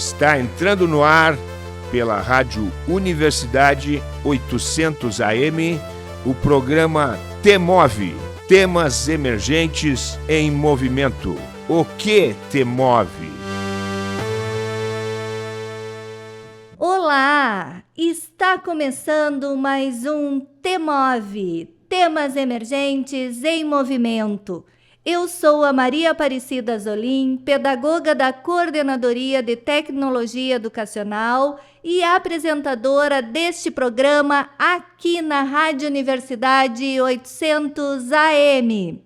Está entrando no ar pela Rádio Universidade 800 AM o programa T-Move, Temas Emergentes em Movimento. O que te move? Olá! Está começando mais um T-Move, Temas Emergentes em Movimento. Eu sou a Maria Aparecida Zolim, pedagoga da Coordenadoria de Tecnologia Educacional e apresentadora deste programa aqui na Rádio Universidade 800 AM.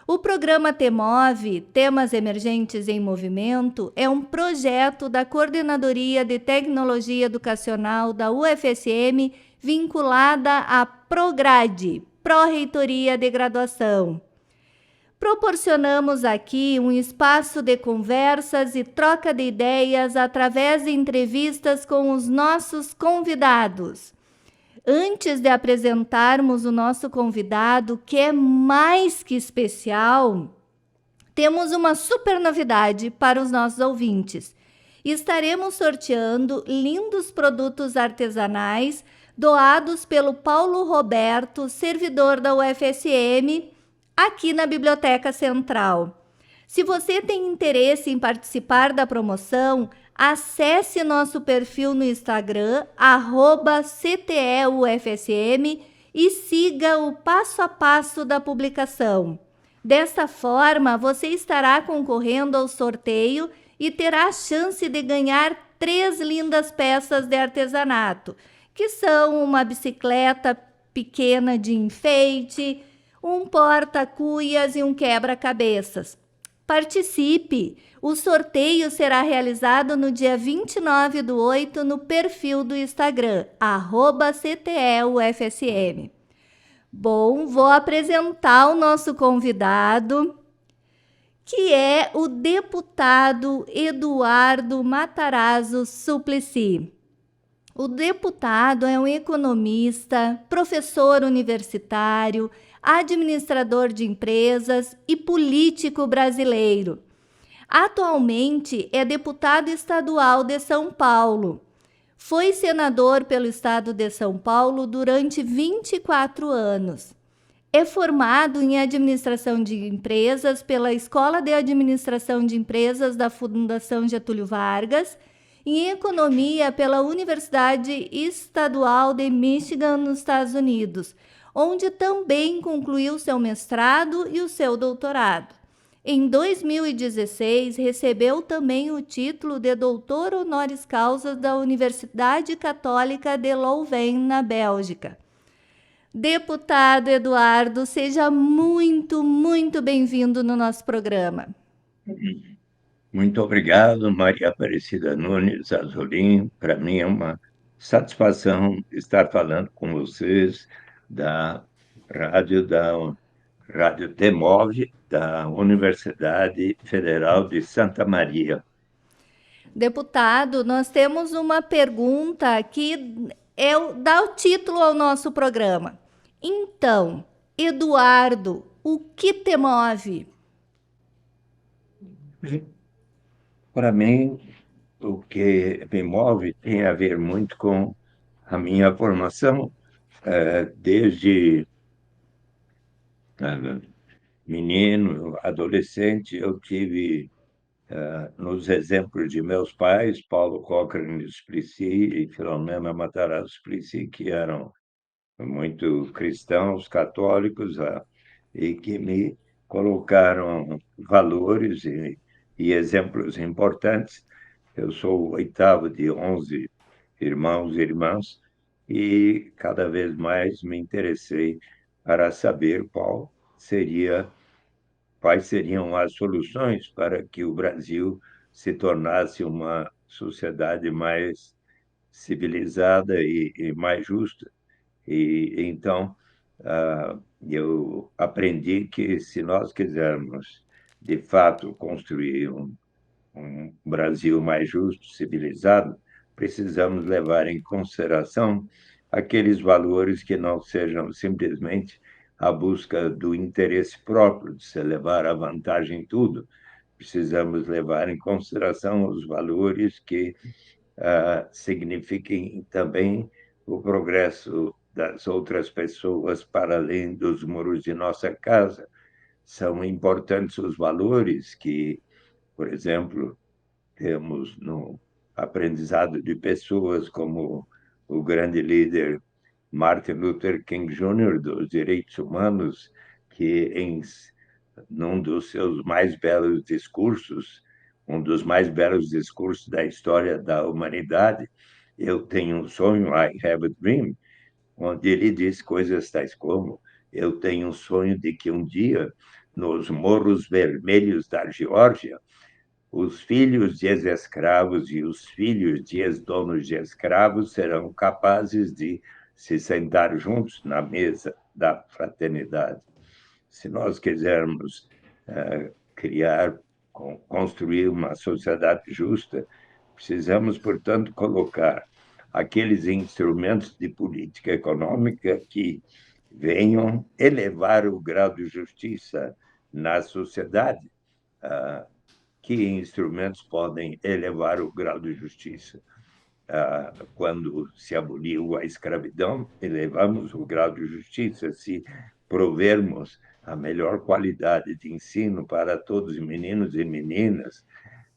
O programa T-Move, Temas Emergentes em Movimento, é um projeto da Coordenadoria de Tecnologia Educacional da UFSM vinculada à Prograde, Pró-Reitoria de Graduação. Proporcionamos aqui um espaço de conversas e troca de ideias através de entrevistas com os nossos convidados. Antes de apresentarmos o nosso convidado, que é mais que especial, temos uma super novidade para os nossos ouvintes. Estaremos sorteando lindos produtos artesanais doados pelo Paulo Roberto, servidor da UFSM, aqui na Biblioteca Central. Se você tem interesse em participar da promoção, acesse nosso perfil no Instagram, @CTEUFSM, e siga o passo a passo da publicação. Desta forma, você estará concorrendo ao sorteio e terá a chance de ganhar 3 lindas peças de artesanato, que são uma bicicleta pequena de enfeite, um porta-cuias e um quebra-cabeças. Participe! O sorteio será realizado no dia 29/8 no perfil do Instagram, @CTEUFSM. Bom, vou apresentar o nosso convidado, que é o deputado Eduardo Matarazzo Suplicy. O deputado é um economista, professor universitário, administrador de empresas e político brasileiro. Atualmente é deputado estadual de São Paulo. Foi senador pelo estado de São Paulo durante 24 anos. É formado em administração de empresas pela Escola de Administração de Empresas da Fundação Getúlio Vargas e em economia pela Universidade Estadual de Michigan, nos Estados Unidos, onde também concluiu seu mestrado e o seu doutorado. Em 2016, recebeu também o título de doutor honoris causa da Universidade Católica de Louvain, na Bélgica. Deputado Eduardo, seja muito, muito bem-vindo no nosso programa. Muito obrigado, Maria Aparecida Nunes Azolim. Para mim é uma satisfação estar falando com vocês da Rádio T-Move, da Universidade Federal de Santa Maria. Deputado, nós temos uma pergunta que dá o título ao nosso programa. Então, Eduardo, o que te move? Para mim, o que me move tem a ver muito com a minha formação. Desde menino, adolescente, eu tive nos exemplos de meus pais, Paulo Cochrane Suplicy e Filomena Matarazzo Suplicy, que eram muito cristãos, católicos, e que me colocaram valores e exemplos importantes. Eu sou o 8º de 11 irmãos e irmãs, e cada vez mais me interessei para saber quais seriam as soluções para que o Brasil se tornasse uma sociedade mais civilizada e mais justa. E então eu aprendi que, se nós quisermos de fato construir um Brasil mais justo, civilizado, precisamos levar em consideração aqueles valores que não sejam simplesmente a busca do interesse próprio, de se levar a vantagem em tudo, precisamos levar em consideração os valores que signifiquem também o progresso das outras pessoas para além dos muros de nossa casa. São importantes os valores que, por exemplo, temos no aprendizado de pessoas como o grande líder Martin Luther King Jr. dos direitos humanos, que num dos seus mais belos discursos, um dos mais belos discursos da história da humanidade, Eu Tenho um Sonho, I Have a Dream, onde ele diz coisas tais como: eu tenho um sonho de que um dia, nos morros vermelhos da Geórgia, os filhos de ex-escravos e os filhos de ex-donos de escravos serão capazes de se sentar juntos na mesa da fraternidade. Se nós quisermos construir uma sociedade justa, precisamos, portanto, colocar aqueles instrumentos de política econômica que venham elevar o grau de justiça na sociedade. Que instrumentos podem elevar o grau de justiça? Quando se aboliu a escravidão, elevamos o grau de justiça. Se provermos a melhor qualidade de ensino para todos os meninos e meninas,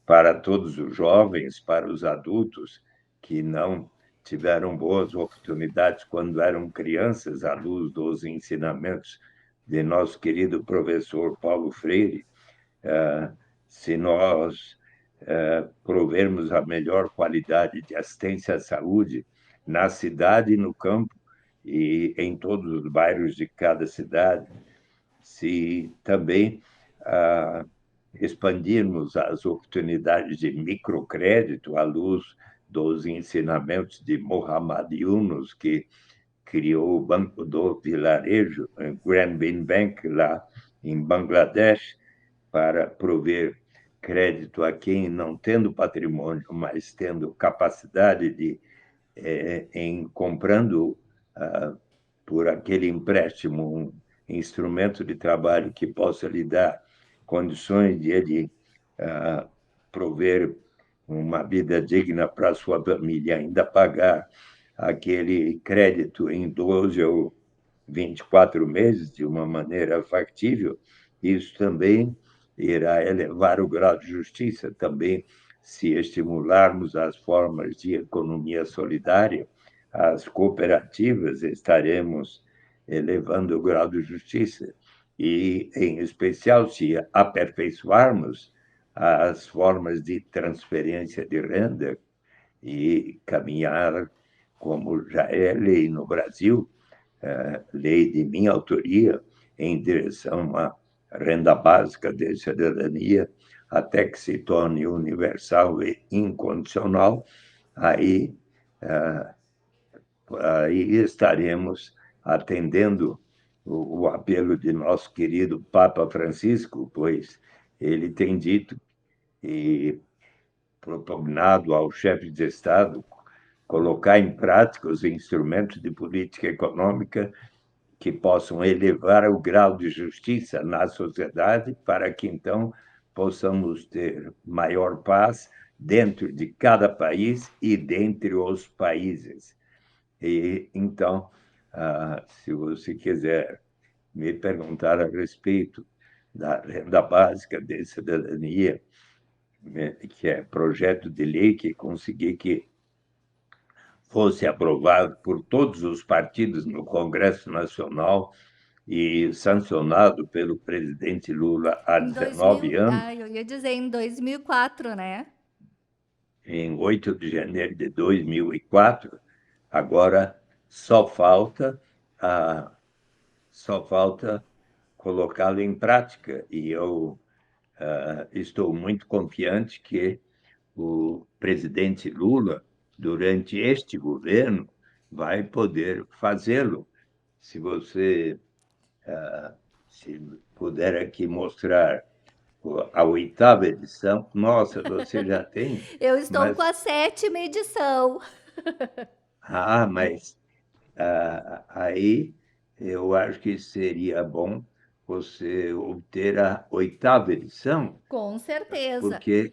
para todos os jovens, para os adultos que não tiveram boas oportunidades quando eram crianças, à luz dos ensinamentos de nosso querido professor Paulo Freire, se nós provermos a melhor qualidade de assistência à saúde na cidade e no campo e em todos os bairros de cada cidade, se também expandirmos as oportunidades de microcrédito à luz dos ensinamentos de Muhammad Yunus, que criou o Banco do Vilarejo, Grameen Bank, lá em Bangladesh, para prover crédito a quem, não tendo patrimônio, mas tendo capacidade de, em comprando por aquele empréstimo um instrumento de trabalho que possa lhe dar condições de ele prover uma vida digna para a sua família, ainda pagar aquele crédito em 12 ou 24 meses de uma maneira factível, isso também irá elevar o grau de justiça. Também, se estimularmos as formas de economia solidária, as cooperativas, estaremos elevando o grau de justiça. E, em especial, se aperfeiçoarmos as formas de transferência de renda e caminhar, como já é lei no Brasil, lei de minha autoria, em direção à renda básica de cidadania, até que se torne universal e incondicional, aí estaremos atendendo o apelo de nosso querido Papa Francisco, pois ele tem dito e propugnado ao chefe de Estado colocar em prática os instrumentos de política econômica que possam elevar o grau de justiça na sociedade, para que, então, possamos ter maior paz dentro de cada país e dentre os países. E, então, se você quiser me perguntar a respeito da renda básica de cidadania, que é projeto de lei que consegui que fosse aprovado por todos os partidos no Congresso Nacional e sancionado pelo presidente Lula há 19 anos. Eu ia dizer em 2004, né? Em 8 de janeiro de 2004, agora só falta colocá-lo em prática. E eu estou muito confiante que o presidente Lula, durante este governo, vai poder fazê-lo. Se você se puder aqui mostrar a 8ª edição, nossa, você já tem. Eu estou com a 7ª edição. Mas aí eu acho que seria bom você obter a oitava edição, Com certeza. porque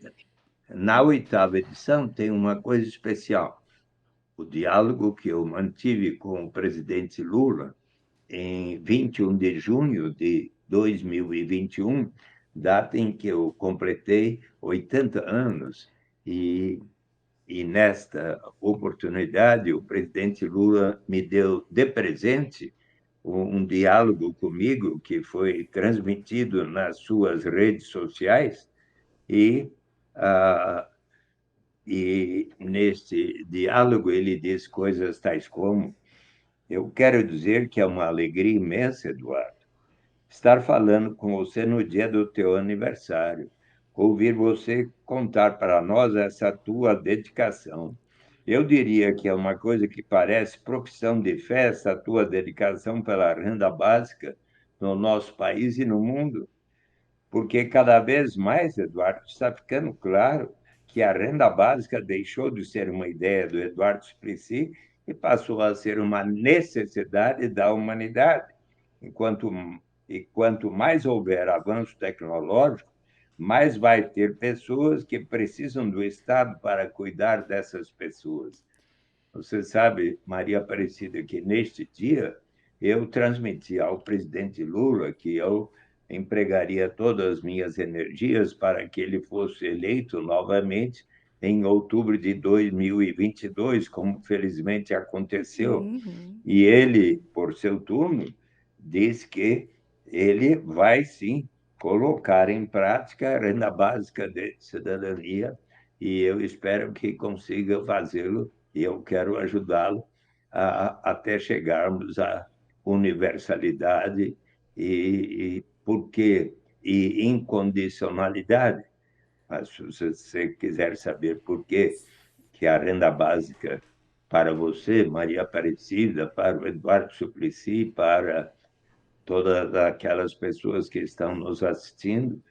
na oitava edição tem uma coisa especial. O diálogo que eu mantive com o presidente Lula em 21 de junho de 2021, data em que eu completei 80 anos, e nesta oportunidade o presidente Lula me deu de presente um diálogo comigo que foi transmitido nas suas redes sociais e ah, neste diálogo ele diz coisas tais como: eu quero dizer que é uma alegria imensa, Eduardo, estar falando com você no dia do teu aniversário, ouvir você contar para nós essa tua dedicação. Eu diria que é uma coisa que parece profissão de fé, essa tua dedicação pela renda básica no nosso país e no mundo, porque cada vez mais, Eduardo, está ficando claro que a renda básica deixou de ser uma ideia do Eduardo Suplicy e passou a ser uma necessidade da humanidade. Enquanto, e quanto mais houver avanço tecnológico, mais vai ter pessoas que precisam do Estado para cuidar dessas pessoas. Você sabe, Maria Aparecida, que neste dia eu transmiti ao presidente Lula que eu empregaria todas as minhas energias para que ele fosse eleito novamente em outubro de 2022, como felizmente aconteceu. Uhum. E ele, por seu turno, diz que ele vai sim colocar em prática a renda básica de cidadania, e eu espero que consiga fazê-lo, e eu quero ajudá-lo até chegarmos à universalidade e incondicionalidade. Mas se você quiser saber por que a renda básica para você, Maria Aparecida, para o Eduardo Suplicy, para todas aquelas pessoas que estão nos assistindo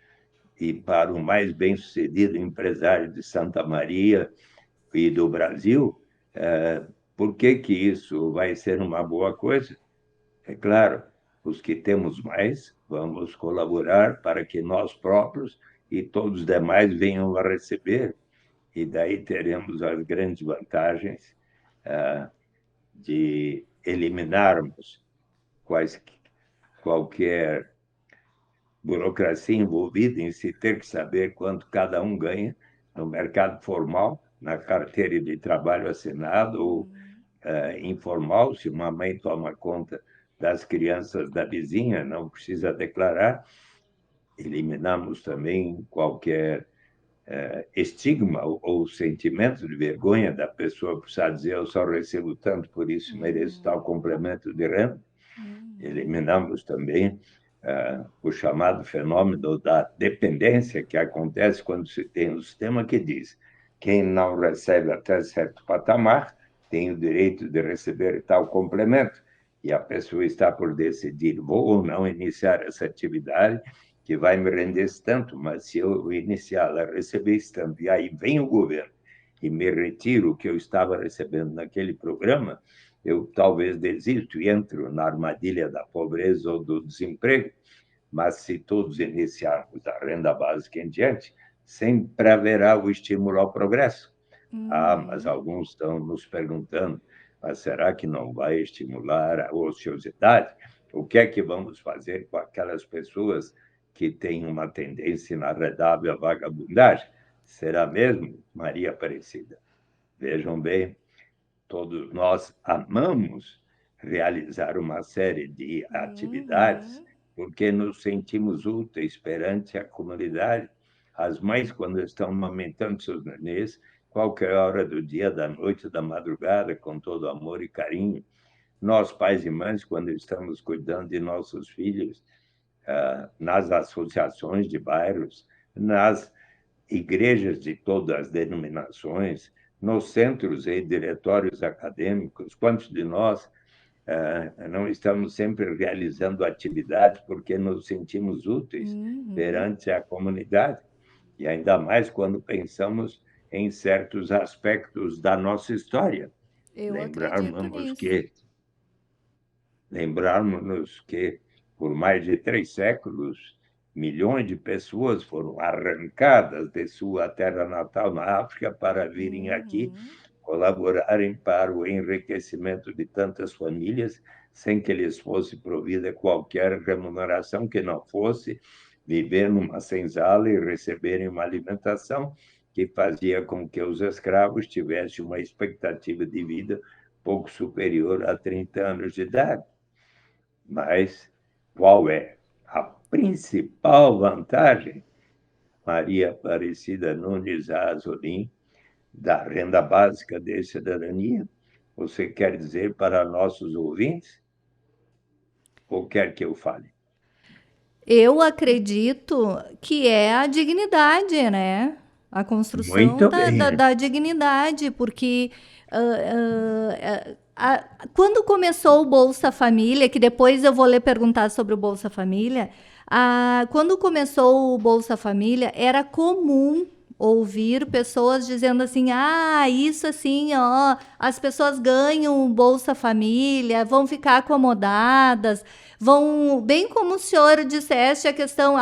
e para o mais bem-sucedido empresário de Santa Maria e do Brasil, por que isso vai ser uma boa coisa? É claro, os que temos mais, vamos colaborar para que nós próprios e todos os demais venham a receber, e daí teremos as grandes vantagens de eliminarmos qualquer burocracia envolvida em se ter que saber quanto cada um ganha no mercado formal, na carteira de trabalho assinado ou informal, se uma mãe toma conta das crianças da vizinha, não precisa declarar. Eliminamos também qualquer estigma ou sentimento de vergonha da pessoa precisar dizer eu só recebo tanto, por isso mereço tal complemento de renda. Eliminamos também o chamado fenômeno da dependência, que acontece quando se tem um sistema que diz quem não recebe até certo patamar tem o direito de receber tal complemento, e a pessoa está por decidir, vou ou não iniciar essa atividade, que vai me render esse tanto, mas se eu iniciar a receber esse tanto, e aí vem o governo e me retiro o que eu estava recebendo naquele programa, eu talvez desisto e entro na armadilha da pobreza ou do desemprego. Mas se todos iniciarmos a renda básica em diante, sempre haverá o estímulo ao progresso. Mas alguns estão nos perguntando, mas será que não vai estimular a ociosidade? O que é que vamos fazer com aquelas pessoas que têm uma tendência inagradável à vagabundagem? Será mesmo, Maria Aparecida? Vejam bem, todos nós amamos realizar uma série de atividades porque nos sentimos úteis perante a comunidade. As mães, quando estão amamentando seus nenês, qualquer hora do dia, da noite, da madrugada, com todo amor e carinho. Nós, pais e mães, quando estamos cuidando de nossos filhos, nas associações de bairros, nas igrejas de todas as denominações, nos centros e diretórios acadêmicos, quantos de nós não estamos sempre realizando atividades porque nos sentimos úteis perante a comunidade, e ainda mais quando pensamos em certos aspectos da nossa história. Eu acredito Lembrarmos-nos nisso. que, lembrarmos-nos que por mais de 3 séculos, milhões de pessoas foram arrancadas de sua terra natal na África para virem aqui colaborarem para o enriquecimento de tantas famílias, sem que lhes fosse provida qualquer remuneração que não fosse viver numa senzala e receberem uma alimentação que fazia com que os escravos tivessem uma expectativa de vida pouco superior a 30 anos de idade. Mas qual é a principal vantagem, Maria Aparecida Nunes Azolim, da renda básica de cidadania? Você quer dizer para nossos ouvintes? Ou quer que eu fale? Eu acredito que é a dignidade, né? A construção Muito da, bem, da, né? da dignidade, porque quando começou o Bolsa Família, que depois eu vou lhe perguntar sobre o Bolsa Família, quando começou o Bolsa Família, era comum ouvir pessoas dizendo assim, isso assim, ó, as pessoas ganham o Bolsa Família, vão ficar acomodadas, vão, bem como o senhor disseste, a questão,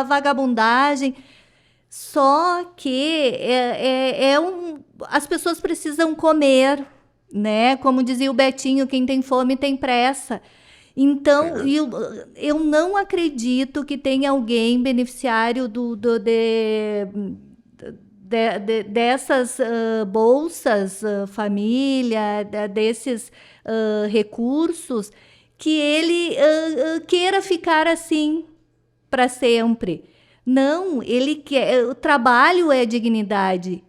vagabundagem, só que as pessoas precisam comer, né? Como dizia o Betinho, quem tem fome tem pressa. Então, eu não acredito que tenha alguém beneficiário dessas bolsas família, desses recursos, que ele queira ficar assim para sempre. Não, ele quer. O trabalho é dignidade,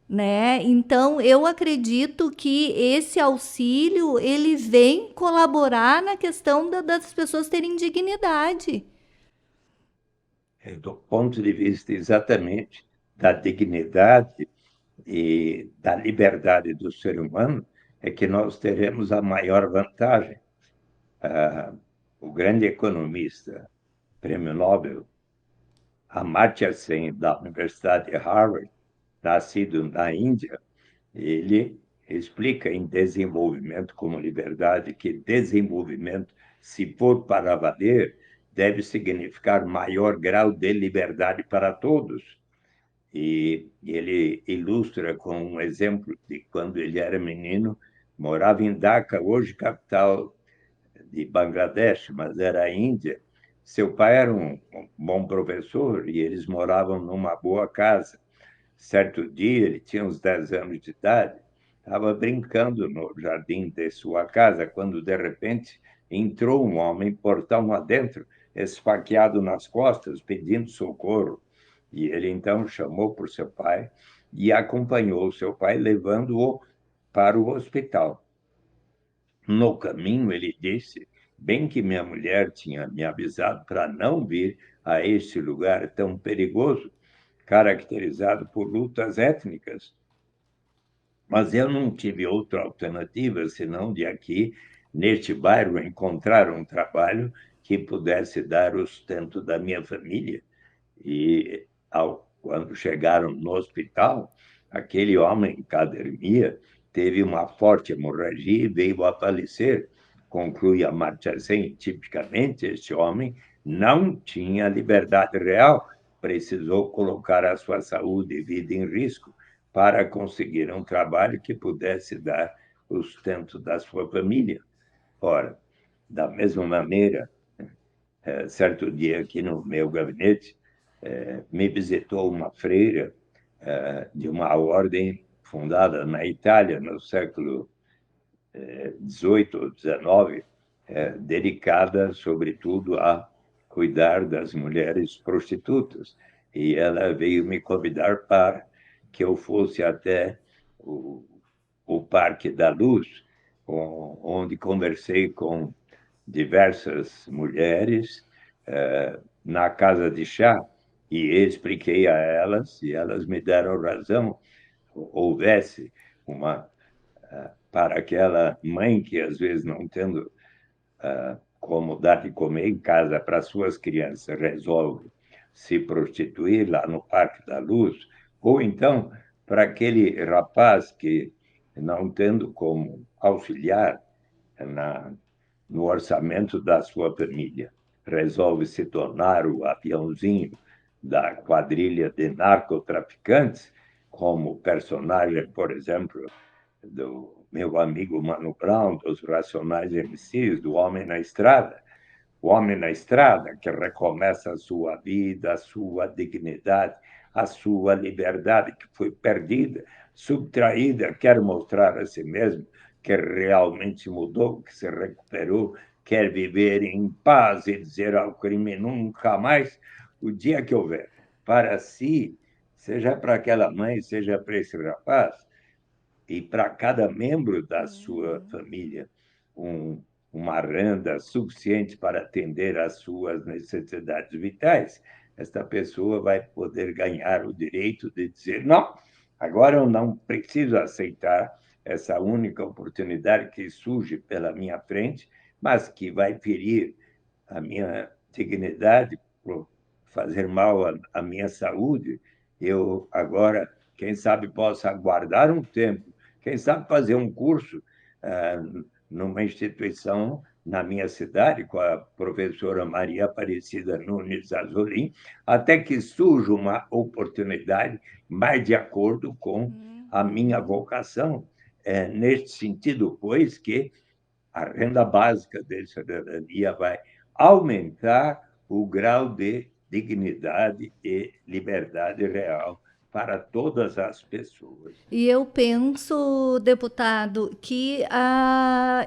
né? Então eu acredito que esse auxílio ele vem colaborar na questão das pessoas terem dignidade. Do ponto de vista exatamente da dignidade e da liberdade do ser humano, é que nós teremos a maior vantagem. O grande economista, prêmio Nobel, Amartya Sen, da Universidade de Harvard, nascido na Índia, ele explica em Desenvolvimento como Liberdade que desenvolvimento, se for para valer, deve significar maior grau de liberdade para todos. E ele ilustra com um exemplo de quando ele era menino, morava em Dhaka, hoje capital de Bangladesh, mas era a Índia. Seu pai era um bom professor e eles moravam numa boa casa. Certo dia, ele tinha uns 10 anos de idade, estava brincando no jardim de sua casa, quando, de repente, entrou um homem, portão adentro, esfaqueado nas costas, pedindo socorro. E ele, então, chamou por seu pai e acompanhou seu pai, levando-o para o hospital. No caminho, ele disse, bem que minha mulher tinha me avisado para não vir a este lugar tão perigoso, caracterizado por lutas étnicas. Mas eu não tive outra alternativa senão de aqui, neste bairro, encontrar um trabalho que pudesse dar o sustento da minha família. E quando chegaram no hospital, aquele homem em cadernia teve uma forte hemorragia e veio a falecer. Conclui Amartya Sen, tipicamente, este homem não tinha liberdade real, precisou colocar a sua saúde e vida em risco para conseguir um trabalho que pudesse dar o sustento da sua família. Ora, da mesma maneira, certo dia aqui no meu gabinete, me visitou uma freira de uma ordem fundada na Itália no século XVIII ou XIX, dedicada, sobretudo, a cuidar das mulheres prostitutas. E ela veio me convidar para que eu fosse até o Parque da Luz, onde conversei com diversas mulheres na casa de chá e expliquei a elas, e elas me deram razão, houvesse uma para aquela mãe que, às vezes, não tendo como dar de comer em casa para suas crianças, resolve se prostituir lá no Parque da Luz, ou então para aquele rapaz que, não tendo como auxiliar no orçamento da sua família, resolve se tornar o aviãozinho da quadrilha de narcotraficantes, como personagem, por exemplo, do meu amigo Mano Brown, dos Racionais MCs, do Homem na Estrada. O homem na estrada que recomeça a sua vida, a sua dignidade, a sua liberdade que foi perdida, subtraída, quer mostrar a si mesmo que realmente mudou, que se recuperou, quer viver em paz e dizer ao crime nunca mais. O dia que houver para si, seja para aquela mãe, seja para esse rapaz, e para cada membro da sua família, um, uma renda suficiente para atender às suas necessidades vitais, esta pessoa vai poder ganhar o direito de dizer: não, agora eu não preciso aceitar essa única oportunidade que surge pela minha frente, mas que vai ferir a minha dignidade, fazer mal à minha saúde. Eu agora, quem sabe, posso aguardar um tempo, quem sabe fazer um curso numa instituição na minha cidade, com a professora Maria Aparecida Nunes Azolim, até que surja uma oportunidade mais de acordo com a minha vocação. É neste sentido, pois, que a renda básica de cidadania vai aumentar o grau de dignidade e liberdade real para todas as pessoas. E eu penso, deputado, que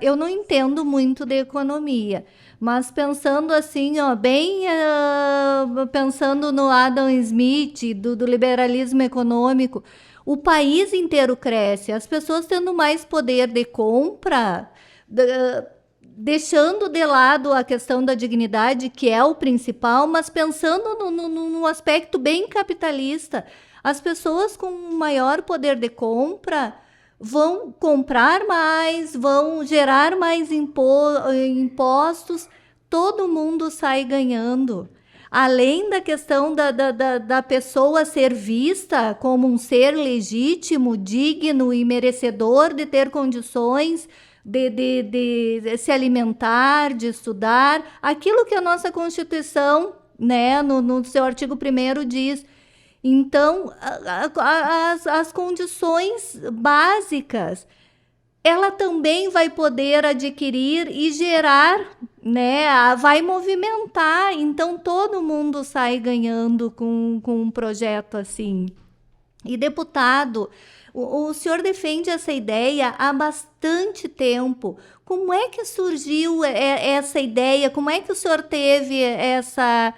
eu não entendo muito de economia, mas pensando assim, ó, bem pensando no Adam Smith, do liberalismo econômico, o país inteiro cresce, as pessoas tendo mais poder de compra, deixando de lado a questão da dignidade, que é o principal, mas pensando no aspecto bem capitalista. As pessoas com maior poder de compra vão comprar mais, vão gerar mais impostos, todo mundo sai ganhando. Além da questão da pessoa ser vista como um ser legítimo, digno e merecedor de ter condições de se alimentar, de estudar, aquilo que a nossa Constituição, né, no seu artigo 1º diz. Então, as condições básicas, ela também vai poder adquirir e gerar, né? Vai movimentar. Então, todo mundo sai ganhando com um projeto assim. E, deputado, o senhor defende essa ideia há bastante tempo. Como é que surgiu essa ideia? Como é que o senhor teve essa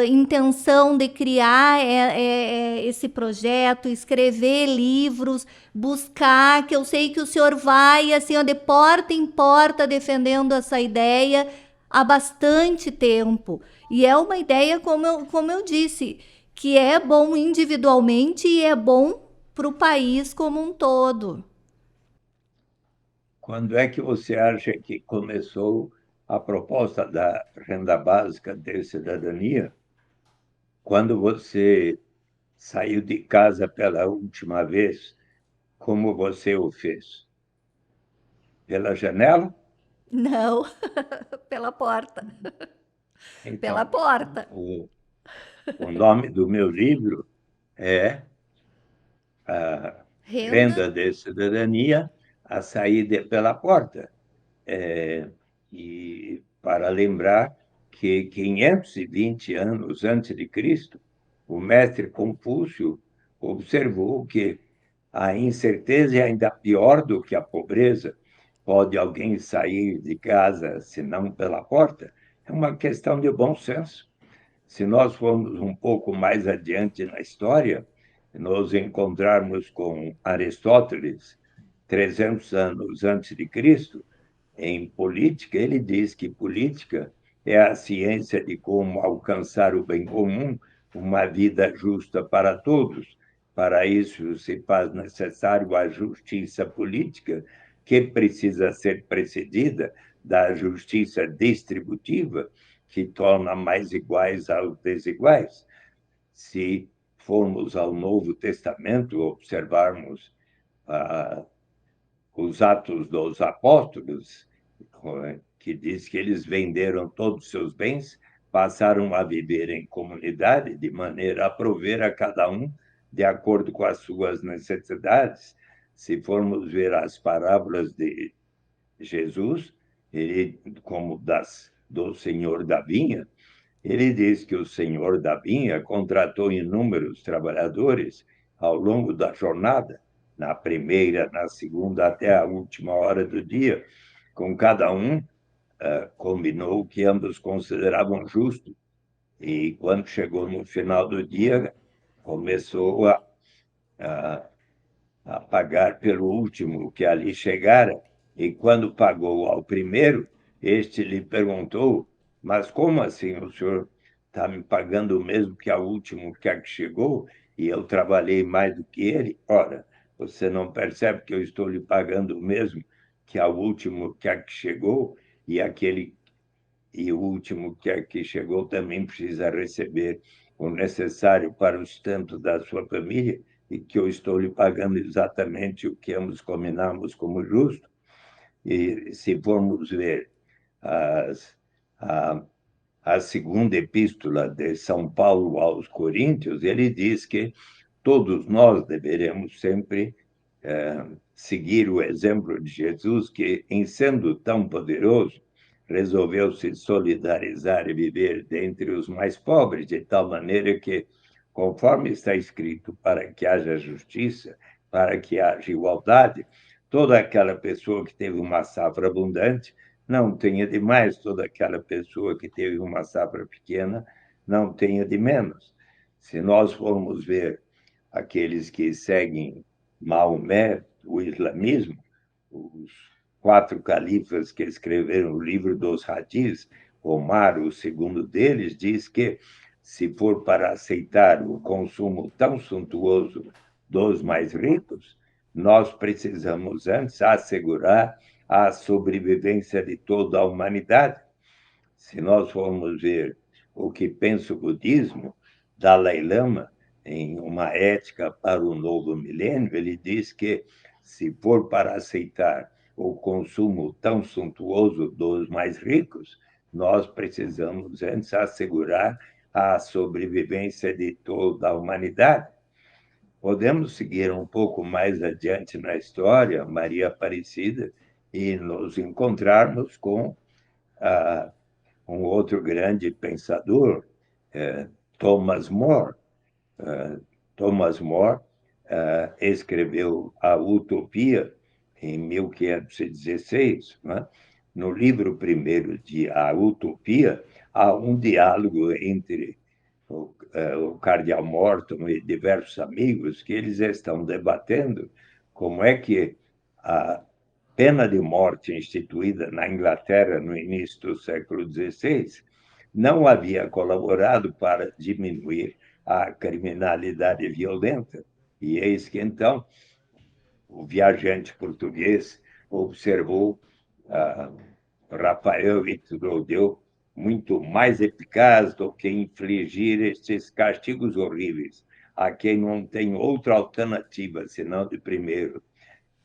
intenção de criar esse projeto, escrever livros, buscar, que eu sei que o senhor vai assim, ó, de porta em porta defendendo essa ideia há bastante tempo. E é uma ideia, como eu disse, que é bom individualmente e é bom para o país como um todo. Quando é que você acha que começou a proposta da renda básica de cidadania? Quando você saiu de casa pela última vez, como você o fez? Pela janela? Não, pela porta. Pela Então, porta. o nome do meu livro é A Renda. Renda de Cidadania, a saída pela porta. E para lembrar que 520 anos antes de Cristo, o mestre Confúcio observou que a incerteza é ainda pior do que a pobreza. Pode alguém sair de casa se não pela porta? É uma questão de bom senso. Se nós formos um pouco mais adiante na história, nos encontrarmos com Aristóteles, 300 anos antes de Cristo, em política, ele diz que política é a ciência de como alcançar o bem comum, uma vida justa para todos. Para isso, se faz necessário a justiça política, que precisa ser precedida da justiça distributiva, que torna mais iguais aos desiguais. Se formos ao Novo Testamento, observarmos os Atos dos Apóstolos, que diz que eles venderam todos os seus bens, passaram a viver em comunidade de maneira a prover a cada um de acordo com as suas necessidades. Se formos ver as parábolas de Jesus, ele, como do senhor da vinha, ele diz que o senhor da vinha contratou inúmeros trabalhadores ao longo da jornada, na primeira, na segunda, até a última hora do dia. Com cada um, combinou o que ambos consideravam justo. E quando chegou no final do dia, começou a a pagar pelo último que ali chegara, e quando pagou ao primeiro, este lhe perguntou: mas como assim o senhor está me pagando o mesmo que ao último que aqui chegou, e eu trabalhei mais do que ele? Ora, você não percebe que eu estou lhe pagando o mesmo que ao último que aqui chegou, e o último que aqui chegou também precisa receber o necessário para o sustento da sua família, e que eu estou lhe pagando exatamente o que ambos combinamos como justo. E se formos ver a, a segunda epístola de São Paulo aos Coríntios, ele diz que todos nós deveremos sempre seguir o exemplo de Jesus, que, em sendo tão poderoso, resolveu se solidarizar e viver dentre os mais pobres, de tal maneira que, conforme está escrito, para que haja justiça, para que haja igualdade, toda aquela pessoa que teve uma safra abundante não tenha de mais, toda aquela pessoa que teve uma safra pequena não tenha de menos. Se nós formos ver aqueles que seguem Maomé, o islamismo, os 4 califas que escreveram o livro dos hadis, Omar, o segundo deles, diz que, se for para aceitar o consumo tão suntuoso dos mais ricos, nós precisamos antes assegurar a sobrevivência de toda a humanidade. Se nós formos ver o que pensa o budismo, Dalai Lama, em uma ética para o novo milênio, ele diz que, se for para aceitar o consumo tão suntuoso dos mais ricos, nós precisamos antes assegurar a sobrevivência de toda a humanidade. Podemos seguir um pouco mais adiante na história, Maria Aparecida, e nos encontrarmos com um outro grande pensador, Thomas More. Thomas More escreveu A Utopia em 1516. Né? No livro primeiro de A Utopia, há um diálogo entre o cardeal Morton e diversos amigos, que eles estão debatendo como é que a pena de morte instituída na Inglaterra no início do século XVI não havia colaborado para diminuir a criminalidade violenta. E eis que, então, o viajante português observou Rafael Itrodeu muito mais eficaz do que infligir estes castigos horríveis a quem não tem outra alternativa senão, de primeiro,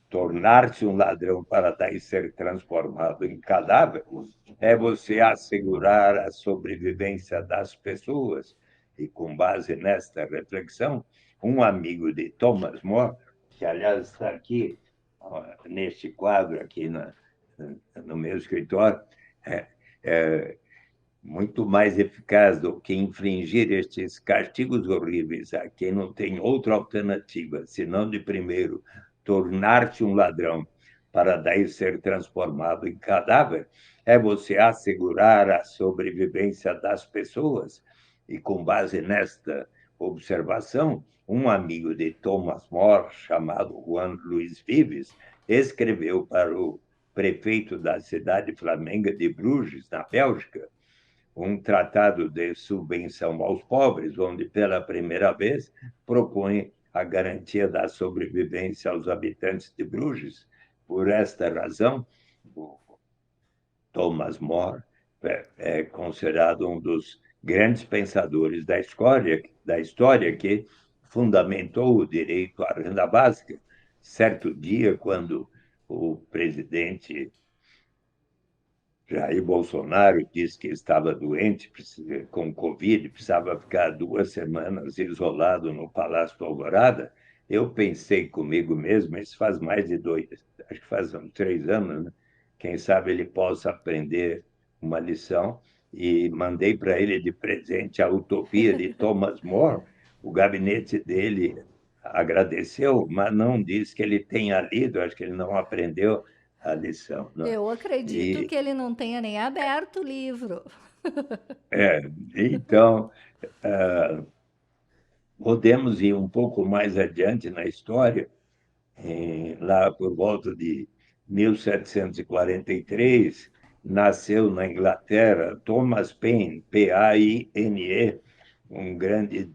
tornar-se um ladrão para daí ser transformado em cadáver, é você assegurar a sobrevivência das pessoas. E, com base nesta reflexão, um amigo de Thomas More, que, aliás, está aqui, neste quadro, aqui no meu escritório, muito mais eficaz do que infligir estes castigos horríveis a quem não tem outra alternativa, senão, de primeiro, tornar-se um ladrão para daí ser transformado em cadáver, é você assegurar a sobrevivência das pessoas. E, com base nesta observação, um amigo de Thomas More, chamado Juan Luís Vives, escreveu para o prefeito da cidade flamenga de Bruges, na Bélgica, um tratado de subvenção aos pobres, onde, pela primeira vez, propõe a garantia da sobrevivência aos habitantes de Bruges. Por esta razão, o Thomas More é considerado um dos grandes pensadores da história que fundamentou o direito à renda básica. Certo dia, quando o presidente Jair Bolsonaro disse que estava doente com Covid, precisava ficar 2 semanas isolado no Palácio do Alvorada. Eu pensei comigo mesmo, isso faz mais de 2, acho que faz uns 3 anos, né? Quem sabe ele possa aprender uma lição, e mandei para ele de presente a Utopia de Thomas More. O gabinete dele agradeceu, mas não disse que ele tenha lido, acho que ele não aprendeu a lição, né? Eu acredito E, que ele não tenha nem aberto o livro. é, então, ah, podemos ir um pouco mais adiante na história. Lá por volta de 1743, nasceu na Inglaterra Thomas Paine, Paine, um grande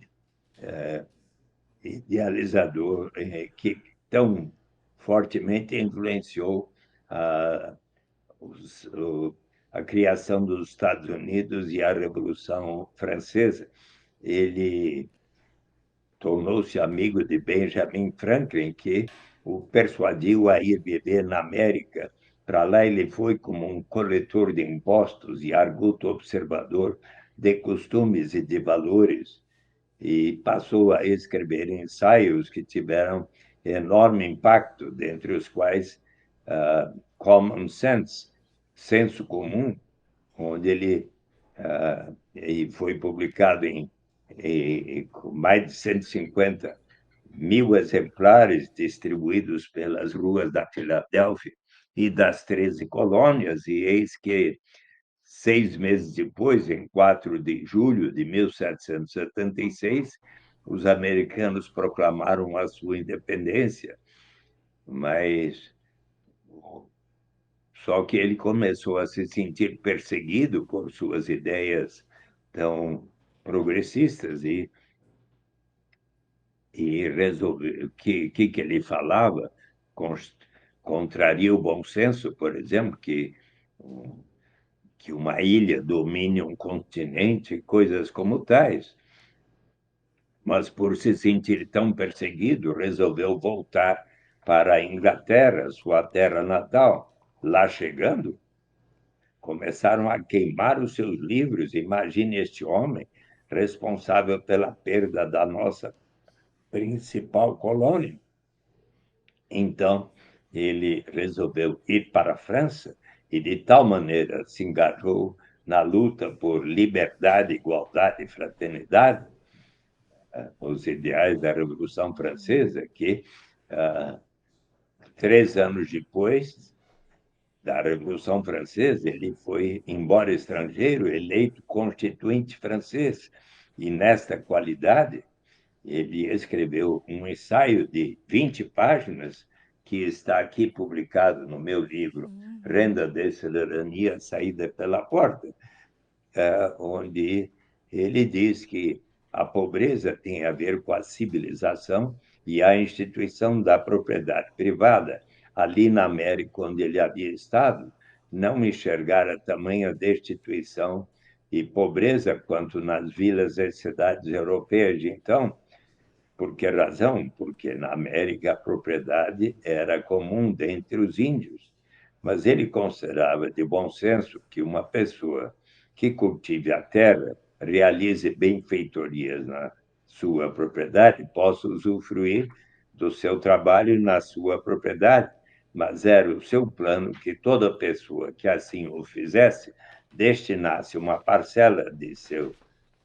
idealizador que tão fortemente influenciou a, a criação dos Estados Unidos e a Revolução Francesa. Ele tornou-se amigo de Benjamin Franklin, que o persuadiu a ir viver na América. Para lá ele foi como um coletor de impostos e arguto observador de costumes e de valores, e passou a escrever ensaios que tiveram enorme impacto, dentre os quais Common Sense, senso comum, onde ele e foi publicado com mais de 150 mil exemplares distribuídos pelas ruas da Filadélfia e das 13 colônias, e eis que 6 meses depois, em 4 de julho de 1776, os americanos proclamaram a sua independência, mas só que ele começou a se sentir perseguido por suas ideias tão progressistas, e resolveu que ele falava contraria o bom senso, por exemplo, que uma ilha domine um continente, coisas como tais. Mas, por se sentir tão perseguido, resolveu voltar para a Inglaterra, sua terra natal. Lá chegando, começaram a queimar os seus livros. Imagine este homem responsável pela perda da nossa principal colônia. Então, ele resolveu ir para a França e, de tal maneira, se engajou na luta por liberdade, igualdade e fraternidade, os ideais da Revolução Francesa, que, 3 anos depois da Revolução Francesa, ele foi, embora estrangeiro, eleito constituinte francês. E, nesta qualidade, ele escreveu um ensaio de 20 páginas, que está aqui publicado no meu livro, Renda de Cidadania, Saída pela Porta, onde ele diz que a pobreza tem a ver com a civilização e a instituição da propriedade privada. Ali na América, onde ele havia estado, não enxergara tamanha destituição e pobreza quanto nas vilas e cidades europeias de então. Por que razão? Porque na América a propriedade era comum dentre os índios, mas ele considerava de bom senso que uma pessoa que cultive a terra, realize benfeitorias na sua propriedade, possa usufruir do seu trabalho na sua propriedade, mas era o seu plano que toda pessoa que assim o fizesse destinasse uma parcela de seu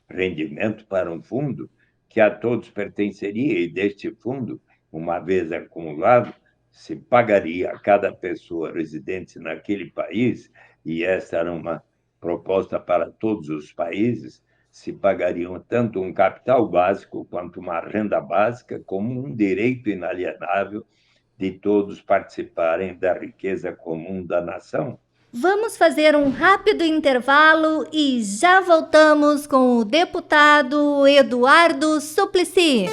rendimento para um fundo que a todos pertenceria, e deste fundo, uma vez acumulado, se pagaria a cada pessoa residente naquele país, e esta era uma proposta para todos os países, se pagariam tanto um capital básico quanto uma renda básica, como um direito inalienável de todos participarem da riqueza comum da nação. Vamos fazer um rápido intervalo e já voltamos com o deputado Eduardo Suplicy.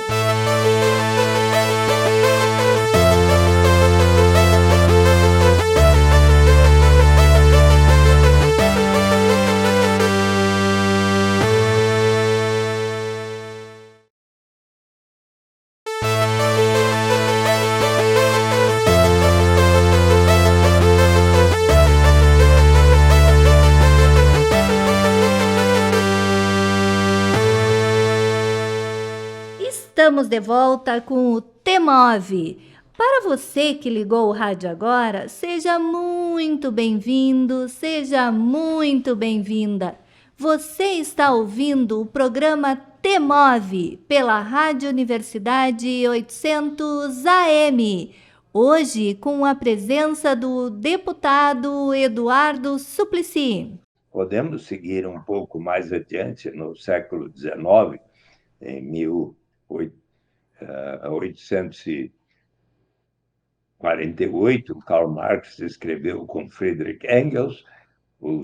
Estamos de volta com o TMOV. Para você que ligou o rádio agora, seja muito bem-vindo, seja muito bem-vinda. Você está ouvindo o programa TMOV pela Rádio Universidade 800 AM. Hoje com a presença do deputado Eduardo Suplicy. Podemos seguir um pouco mais adiante, no século XIX, em 1848, Karl Marx escreveu com Friedrich Engels o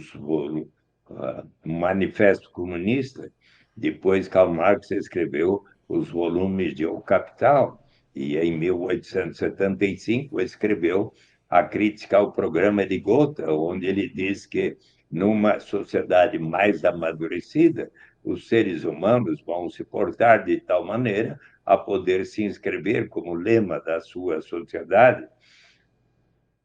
Manifesto Comunista. Depois, Karl Marx escreveu os volumes de O Capital, e em 1875 escreveu a crítica ao programa de Gotha, onde ele diz que numa sociedade mais amadurecida, os seres humanos vão se portar de tal maneira a poder se inscrever como lema da sua sociedade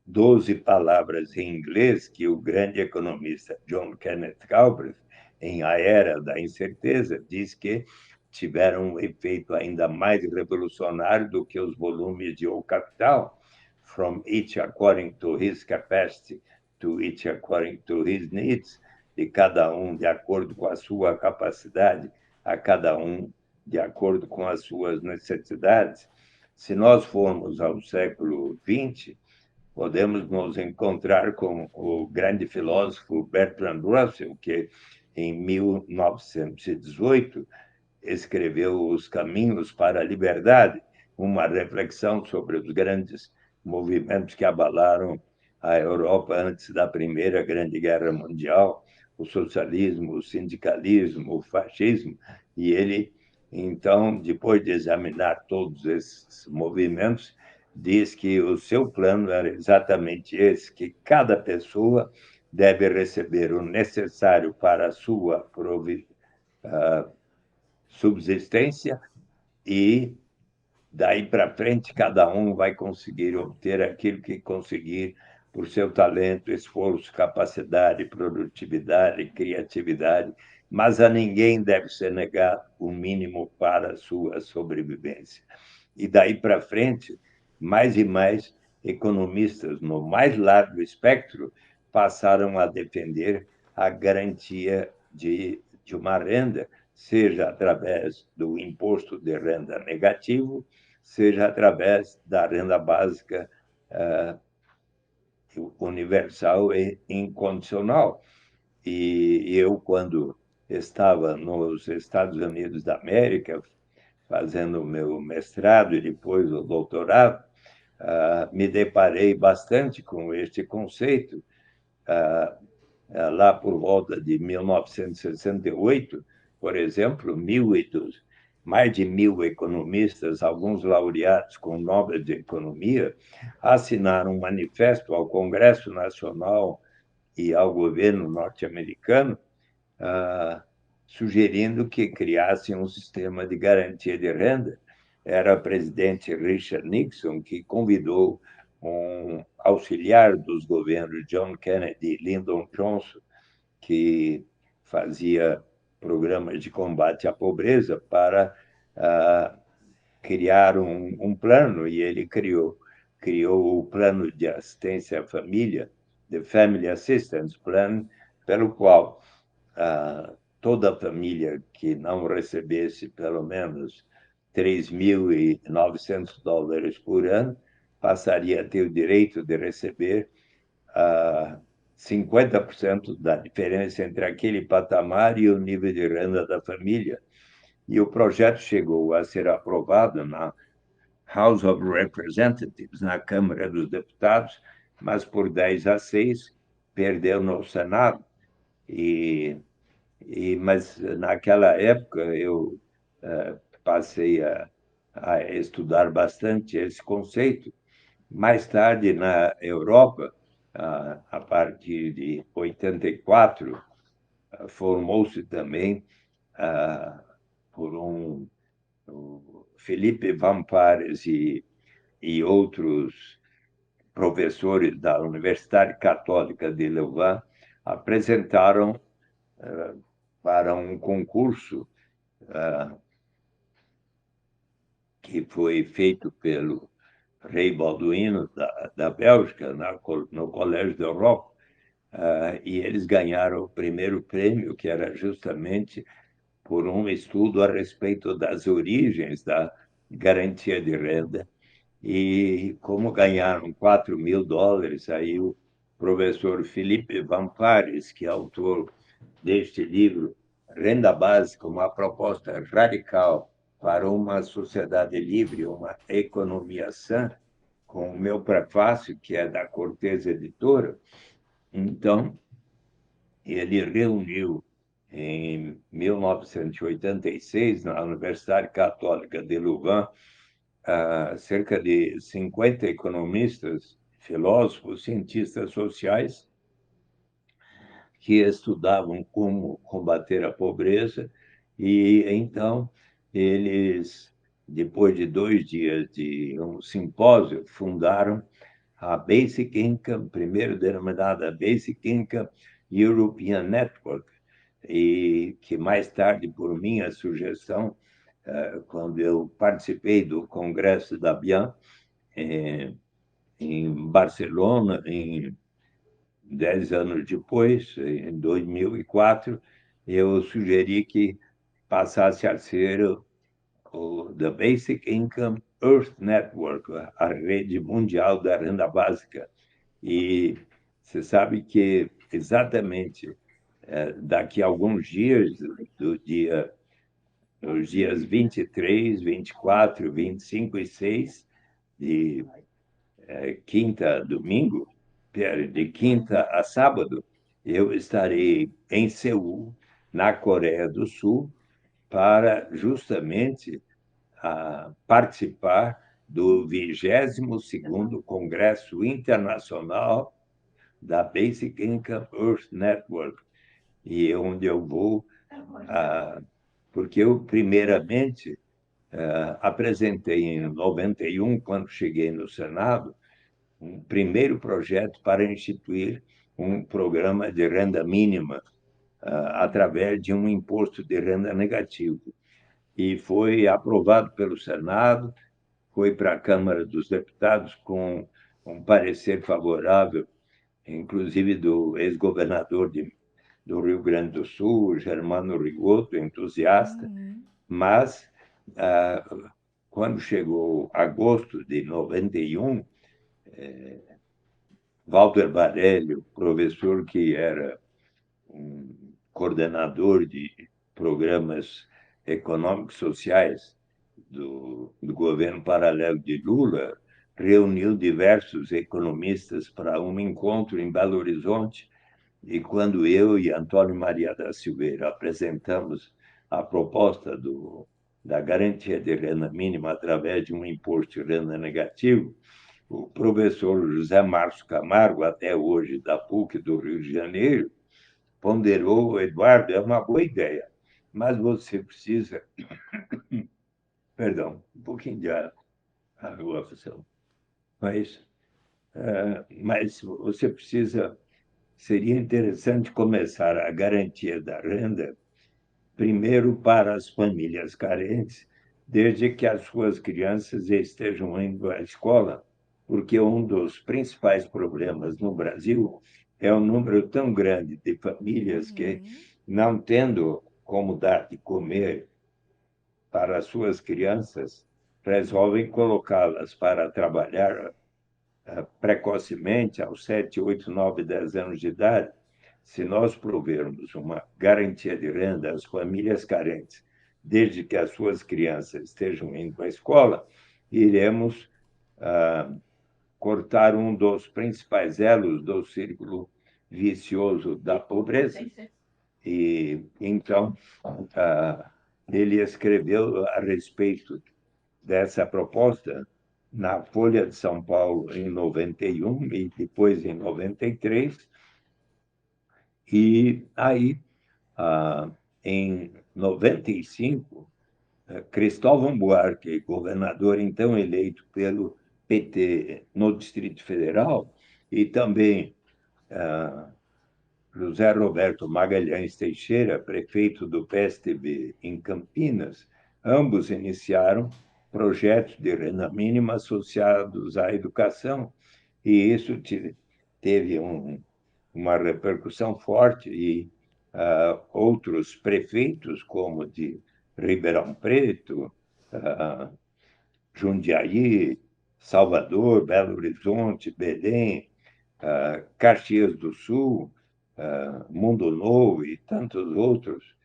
12 palavras em inglês que o grande economista John Kenneth Galbraith, em A Era da Incerteza, diz que tiveram um efeito ainda mais revolucionário do que os volumes de O Capital, From Each According to His Capacity to Each According to His Needs, de cada um de acordo com a sua capacidade, a cada um de acordo com as suas necessidades. Se nós formos ao século XX, podemos nos encontrar com o grande filósofo Bertrand Russell, que em 1918 escreveu Os Caminhos para a Liberdade, uma reflexão sobre os grandes movimentos que abalaram a Europa antes da Primeira Grande Guerra Mundial, o socialismo, o sindicalismo, o fascismo, e ele, então, depois de examinar todos esses movimentos, diz que o seu plano era exatamente esse, que cada pessoa deve receber o necessário para a sua subsistência e, daí para frente, cada um vai conseguir obter aquilo que conseguir por seu talento, esforço, capacidade, produtividade, criatividade, mas a ninguém deve ser negado o mínimo para a sua sobrevivência. E daí para frente, mais e mais economistas no mais largo espectro passaram a defender a garantia de uma renda, seja através do imposto de renda negativo, seja através da renda básica universal e incondicional. E eu, quando estava nos Estados Unidos da América, fazendo o meu mestrado e depois o doutorado, me deparei bastante com este conceito. Lá por volta de 1968, por exemplo, mais de 1.000 economistas, alguns laureados com Nobel de Economia, assinaram um manifesto ao Congresso Nacional e ao governo norte-americano, sugerindo que criassem um sistema de garantia de renda. Era o presidente Richard Nixon que convidou um auxiliar dos governos John Kennedy e Lyndon Johnson, que fazia programas de combate à pobreza, para criar um plano, e ele criou o Plano de Assistência à Família, the Family Assistance Plan, pelo qual toda família que não recebesse pelo menos $3.900 por ano passaria a ter o direito de receber 50% da diferença entre aquele patamar e o nível de renda da família. E o projeto chegou a ser aprovado na House of Representatives, na Câmara dos Deputados, mas por 10-6 perdeu no Senado. Mas naquela época eu passei a estudar bastante esse conceito. Mais tarde, na Europa, a partir de 84, formou-se também por o Felipe Van Pares e outros professores da Universidade Católica de Louvain, apresentaram para um concurso que foi feito pelo rei Balduíno da Bélgica, no Colégio da Europa, e eles ganharam o primeiro prêmio, que era justamente por um estudo a respeito das origens da garantia de renda. E como ganharam US$ 4.000, aí o professor Felipe Van Pares, que é autor deste livro, Renda Básica, uma proposta radical para uma sociedade livre, uma economia sã, com o meu prefácio, que é da Cortez Editora. Então, ele reuniu, em 1986, na Universidade Católica de Louvain, cerca de 50 economistas, filósofos, cientistas sociais, que estudavam como combater a pobreza, e então eles, depois de 2 dias de um simpósio, fundaram a Basic Income, primeiro denominada Basic Income European Network, e que mais tarde, por minha sugestão, quando eu participei do Congresso da BIAN, em Barcelona, 10 anos depois, em 2004, eu sugeri que passasse a ser o The Basic Income Earth Network, a rede mundial da renda básica. E você sabe que exatamente daqui a alguns dias, os dias 23, 24, 25 e 6 de quinta a domingo, de quinta a sábado, eu estarei em Seul, na Coreia do Sul, para justamente participar do 22º Congresso Internacional da Basic Income Earth Network, e onde eu vou, porque eu, primeiramente, apresentei em 91, quando cheguei no Senado, um primeiro projeto para instituir um programa de renda mínima através de um imposto de renda negativo. E foi aprovado pelo Senado, foi para a Câmara dos Deputados com um parecer favorável, inclusive do ex-governador do Rio Grande do Sul, Germano Rigoto, entusiasta, mas quando chegou agosto de 91, Walter Barelli, professor que era um coordenador de programas econômicos sociais do governo paralelo de Lula, reuniu diversos economistas para um encontro em Belo Horizonte, e quando eu e Antônio Maria da Silveira apresentamos a proposta da garantia de renda mínima através de um imposto de renda negativo, o professor José Márcio Camargo, até hoje da PUC do Rio de Janeiro, ponderou: Eduardo, é uma boa ideia, mas você precisa... Perdão, um pouquinho de água, mas você precisa... Seria interessante começar a garantia da renda primeiro para as famílias carentes, desde que as suas crianças estejam indo à escola, porque um dos principais problemas no Brasil é um número tão grande de famílias que, não tendo como dar de comer para as suas crianças, resolvem colocá-las para trabalhar precocemente, aos 7, 8, 9, 10 anos de idade. Se nós provermos uma garantia de renda às famílias carentes, desde que as suas crianças estejam indo à escola, iremos cortar um dos principais elos do círculo vicioso da pobreza. E então ele escreveu a respeito dessa proposta na Folha de São Paulo em 91 e depois em 93. E aí, em 95, Cristóvão Buarque, governador então eleito pelo PT no Distrito Federal, e também José Roberto Magalhães Teixeira, prefeito do PSDB em Campinas, ambos iniciaram projetos de renda mínima associados à educação, e isso teve uma repercussão forte, e outros prefeitos, como de Ribeirão Preto, Jundiaí, Salvador, Belo Horizonte, Belém, Caxias do Sul, Mundo Novo e tantos outros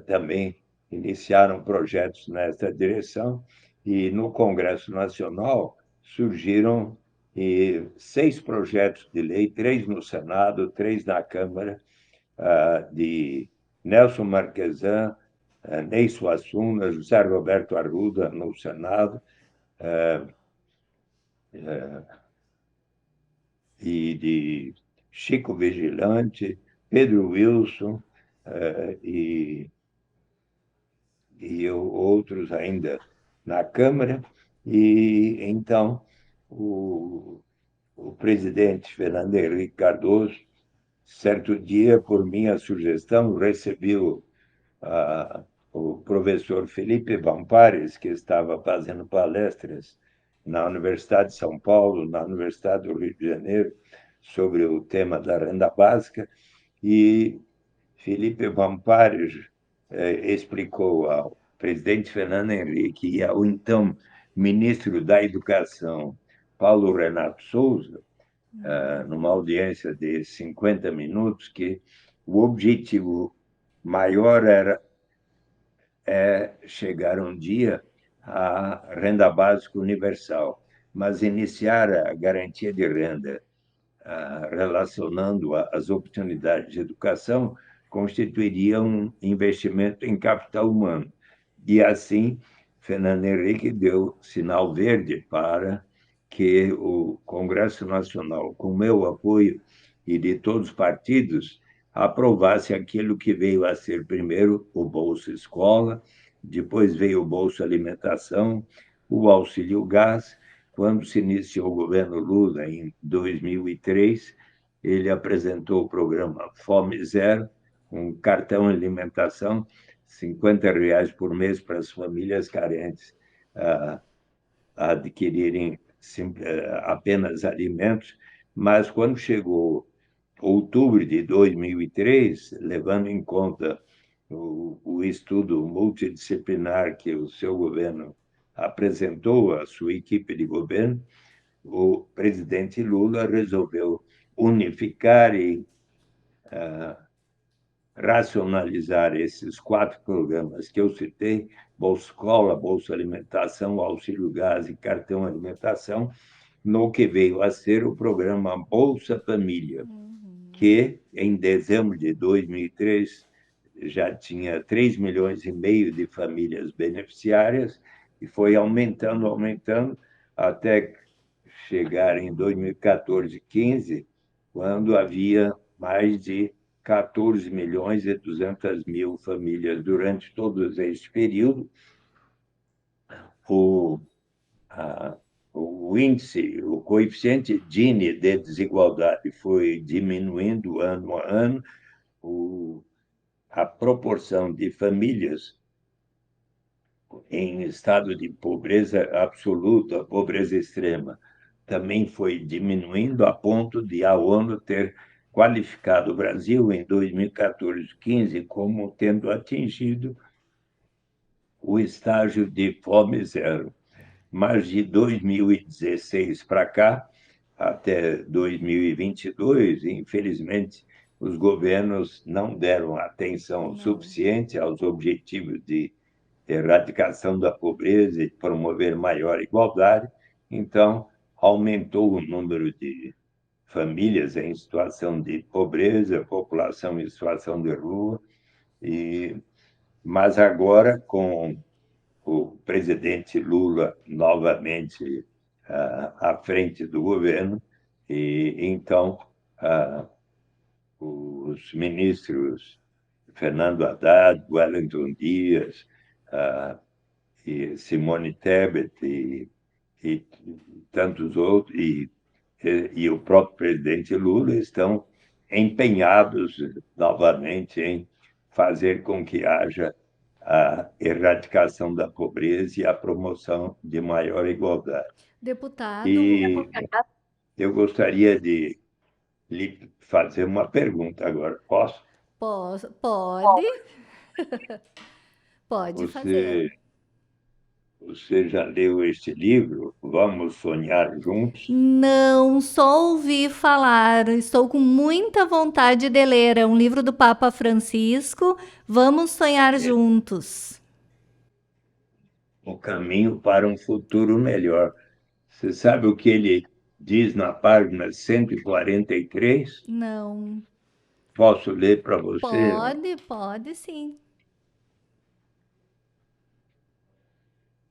também iniciaram projetos nessa direção, e no Congresso Nacional surgiram 6 projetos de lei, 3 no Senado, 3 na Câmara, de Nelson Marquesan, Ney Suassuna, José Roberto Arruda no Senado, e de Chico Vigilante, Pedro Wilson, e outros ainda na Câmara. E então o presidente Fernando Henrique Cardoso, certo dia, por minha sugestão, recebeu o professor Felipe Vampares, que estava fazendo palestras na Universidade de São Paulo, na Universidade do Rio de Janeiro, sobre o tema da renda básica, e Felipe Vampares explicou ao presidente Fernando Henrique e ao então ministro da Educação, Paulo Renato Souza, numa audiência de 50 minutos, que o objetivo maior era chegar um dia à renda básica universal, mas iniciar a garantia de renda relacionando as oportunidades de educação constituiria um investimento em capital humano. E assim, Fernando Henrique deu sinal verde para que o Congresso Nacional, com meu apoio e de todos os partidos, aprovasse aquilo que veio a ser primeiro o Bolsa Escola, depois veio o Bolsa Alimentação, o Auxílio Gás. Quando se iniciou o governo Lula, em 2003, ele apresentou o programa Fome Zero, um cartão alimentação, R$ 50 por mês para as famílias carentes adquirirem apenas alimentos. Mas quando chegou outubro de 2003, levando em conta o estudo multidisciplinar que o seu governo apresentou à sua equipe de governo, o presidente Lula resolveu unificar e racionalizar esses 4 programas que eu citei: Bolsa Escola, Bolsa Alimentação, Auxílio Gás e Cartão Alimentação, no que veio a ser o programa Bolsa Família, que em dezembro de 2003 já tinha 3,5 milhões de famílias beneficiárias, e foi aumentando, até chegar em 2014, 2015, quando havia mais de 14,2 milhões famílias. Durante todo este período, o índice, o coeficiente Gini de desigualdade foi diminuindo ano a ano, a proporção de famílias em estado de pobreza absoluta, pobreza extrema, também foi diminuindo, a ponto de a ONU ter qualificado o Brasil em 2014, 2015 como tendo atingido o estágio de fome zero. Mas de 2016 para cá, até 2022, infelizmente, os governos não deram atenção suficiente aos objetivos de erradicação da pobreza e promover maior igualdade. Então, aumentou o número de famílias em situação de pobreza, população em situação de rua. Mas agora, com o presidente Lula novamente à frente do governo, e então os ministros Fernando Haddad, Wellington Dias, e Simone Tebet e tantos outros, e o próprio presidente Lula estão empenhados novamente em fazer com que haja a erradicação da pobreza e a promoção de maior igualdade. Deputado, E eu gostaria de lhe fazer uma pergunta agora. Posso? pode, pode fazer. Você, você já leu este livro, Vamos Sonhar Juntos? Não, só ouvi falar. Estou com muita vontade de ler. É um livro do Papa Francisco. Vamos sonhar É juntos. O Caminho para um Futuro Melhor. Você sabe o que ele diz na página 143? Não. Posso ler para você? Pode sim.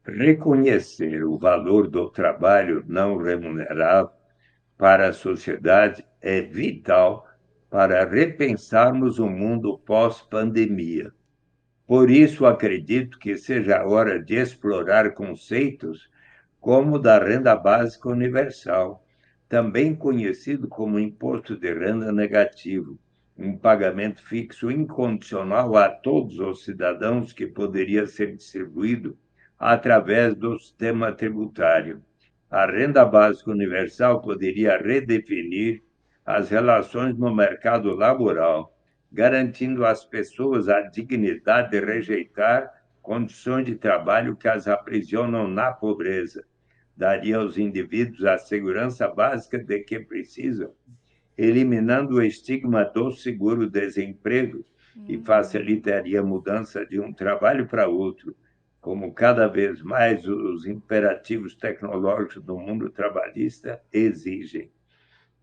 Reconhecer o valor do trabalho não remunerado para a sociedade é vital para repensarmos o mundo pós-pandemia. Por isso, acredito que seja a hora de explorar conceitos como o da renda básica universal, também conhecido como imposto de renda negativo, um pagamento fixo incondicional a todos os cidadãos que poderia ser distribuído através do sistema tributário. A renda básica universal poderia redefinir as relações no mercado laboral, garantindo às pessoas a dignidade de rejeitar condições de trabalho que as aprisionam na pobreza. Daria aos indivíduos a segurança básica de que precisam, eliminando o estigma do seguro-desemprego e facilitaria a mudança de um trabalho para outro, como cada vez mais os imperativos tecnológicos do mundo trabalhista exigem.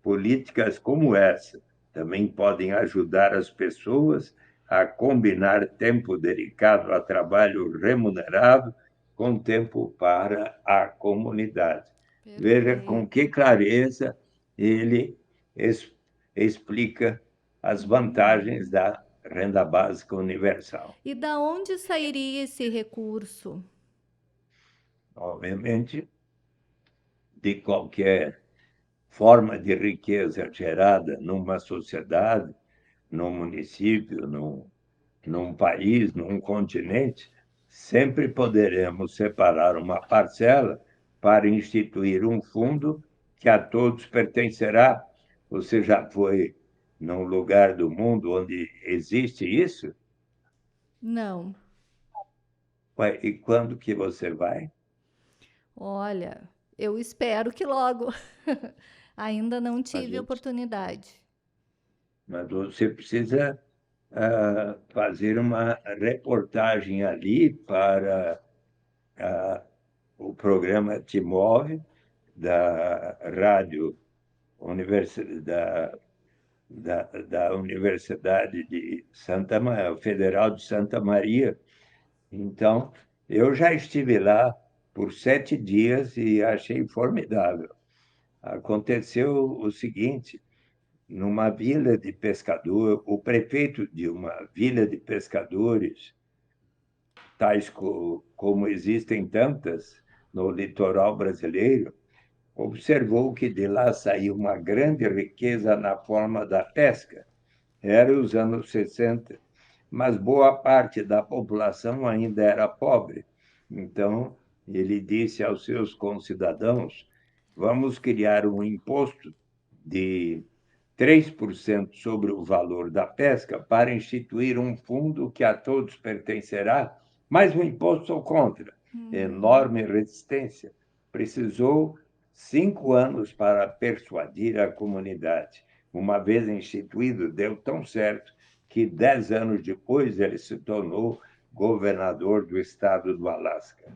Políticas como essa também podem ajudar as pessoas a combinar tempo dedicado a trabalho remunerado com tempo para a comunidade. Veja com Perfeito. que clareza ele explica as vantagens da renda básica universal. E da onde sairia esse recurso? Obviamente, de qualquer forma de riqueza gerada numa sociedade, num município, num país, num continente, sempre poderemos separar uma parcela para instituir um fundo que a todos pertencerá. Você já foi num lugar do mundo onde existe isso? Não. Ué, e quando que você vai? Olha, eu espero que logo. Ainda não Mas tive oportunidade. você precisa fazer uma reportagem ali para o programa Timove, da Rádio da Universidade de Federal de Santa Maria. Então, eu já estive lá por 7 dias e achei formidável. Aconteceu o seguinte: numa vila de pescador, o prefeito de uma vila de pescadores, como existem tantas no litoral brasileiro, observou que de lá saía uma grande riqueza na forma da pesca. Era os anos 60, mas boa parte da população ainda era pobre. Então, ele disse aos seus concidadãos: vamos criar um imposto de 3% sobre o valor da pesca para instituir um fundo que a todos pertencerá, mas o imposto sou contra. Enorme resistência. Precisou 5 anos para persuadir a comunidade. Uma vez instituído, deu tão certo que 10 anos depois ele se tornou governador do estado do Alasca.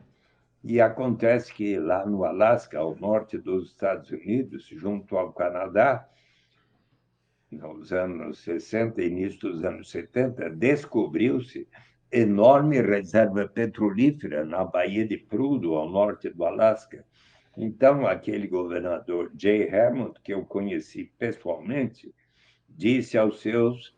E acontece que lá no Alasca, ao norte dos Estados Unidos, junto ao Canadá, nos anos 60 e início dos anos 70, descobriu-se enorme reserva petrolífera na Baía de Prudhoe, ao norte do Alasca. Então, aquele governador Jay Hammond, que eu conheci pessoalmente, disse aos seus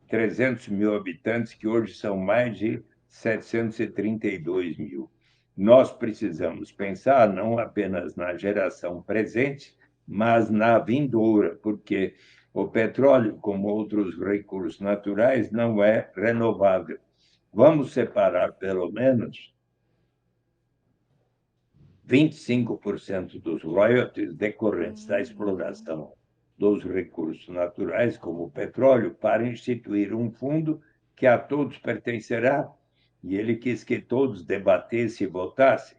300 mil habitantes, que hoje são mais de 732 mil. Nós precisamos pensar não apenas na geração presente, mas na vindoura, porque O petróleo, como outros recursos naturais, não é renovável. Vamos separar, pelo menos, 25% dos royalties decorrentes da exploração dos recursos naturais, como o petróleo, para instituir um fundo que a todos pertencerá. E ele quis que todos debatessem e votassem.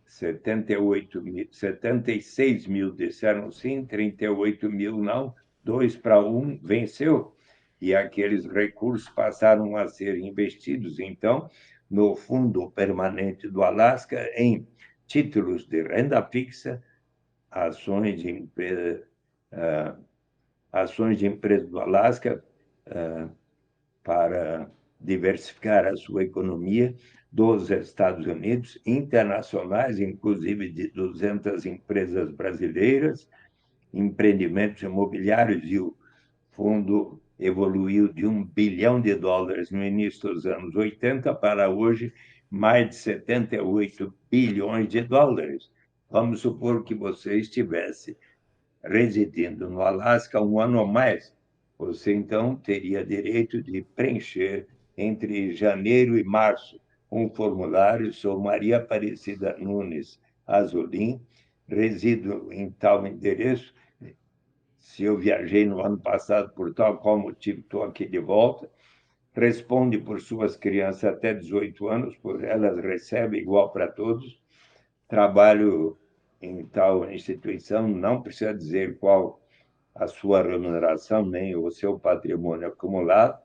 76 mil disseram sim, 38 mil não, 2-1 venceu. E aqueles recursos passaram a ser investidos, então, no Fundo Permanente do Alasca, em títulos de renda fixa, ações de empresas do Alasca, para diversificar a sua economia, dos Estados Unidos, internacionais, inclusive de 200 empresas brasileiras, empreendimentos imobiliários, e o fundo evoluiu de $1 bilhão no início dos anos 80 para hoje mais de 78 bilhões de dólares. Vamos supor que você estivesse residindo no Alasca um ano ou mais. Você, então, teria direito de preencher entre janeiro e março um formulário. Sou Maria Aparecida Nunes Azolim, resido em tal endereço. Se eu viajei no ano passado por tal qual motivo, estou aqui de volta. Responde por suas crianças até 18 anos, por elas recebe igual para todos. Trabalho em tal instituição, não precisa dizer qual a sua remuneração, nem o seu patrimônio acumulado.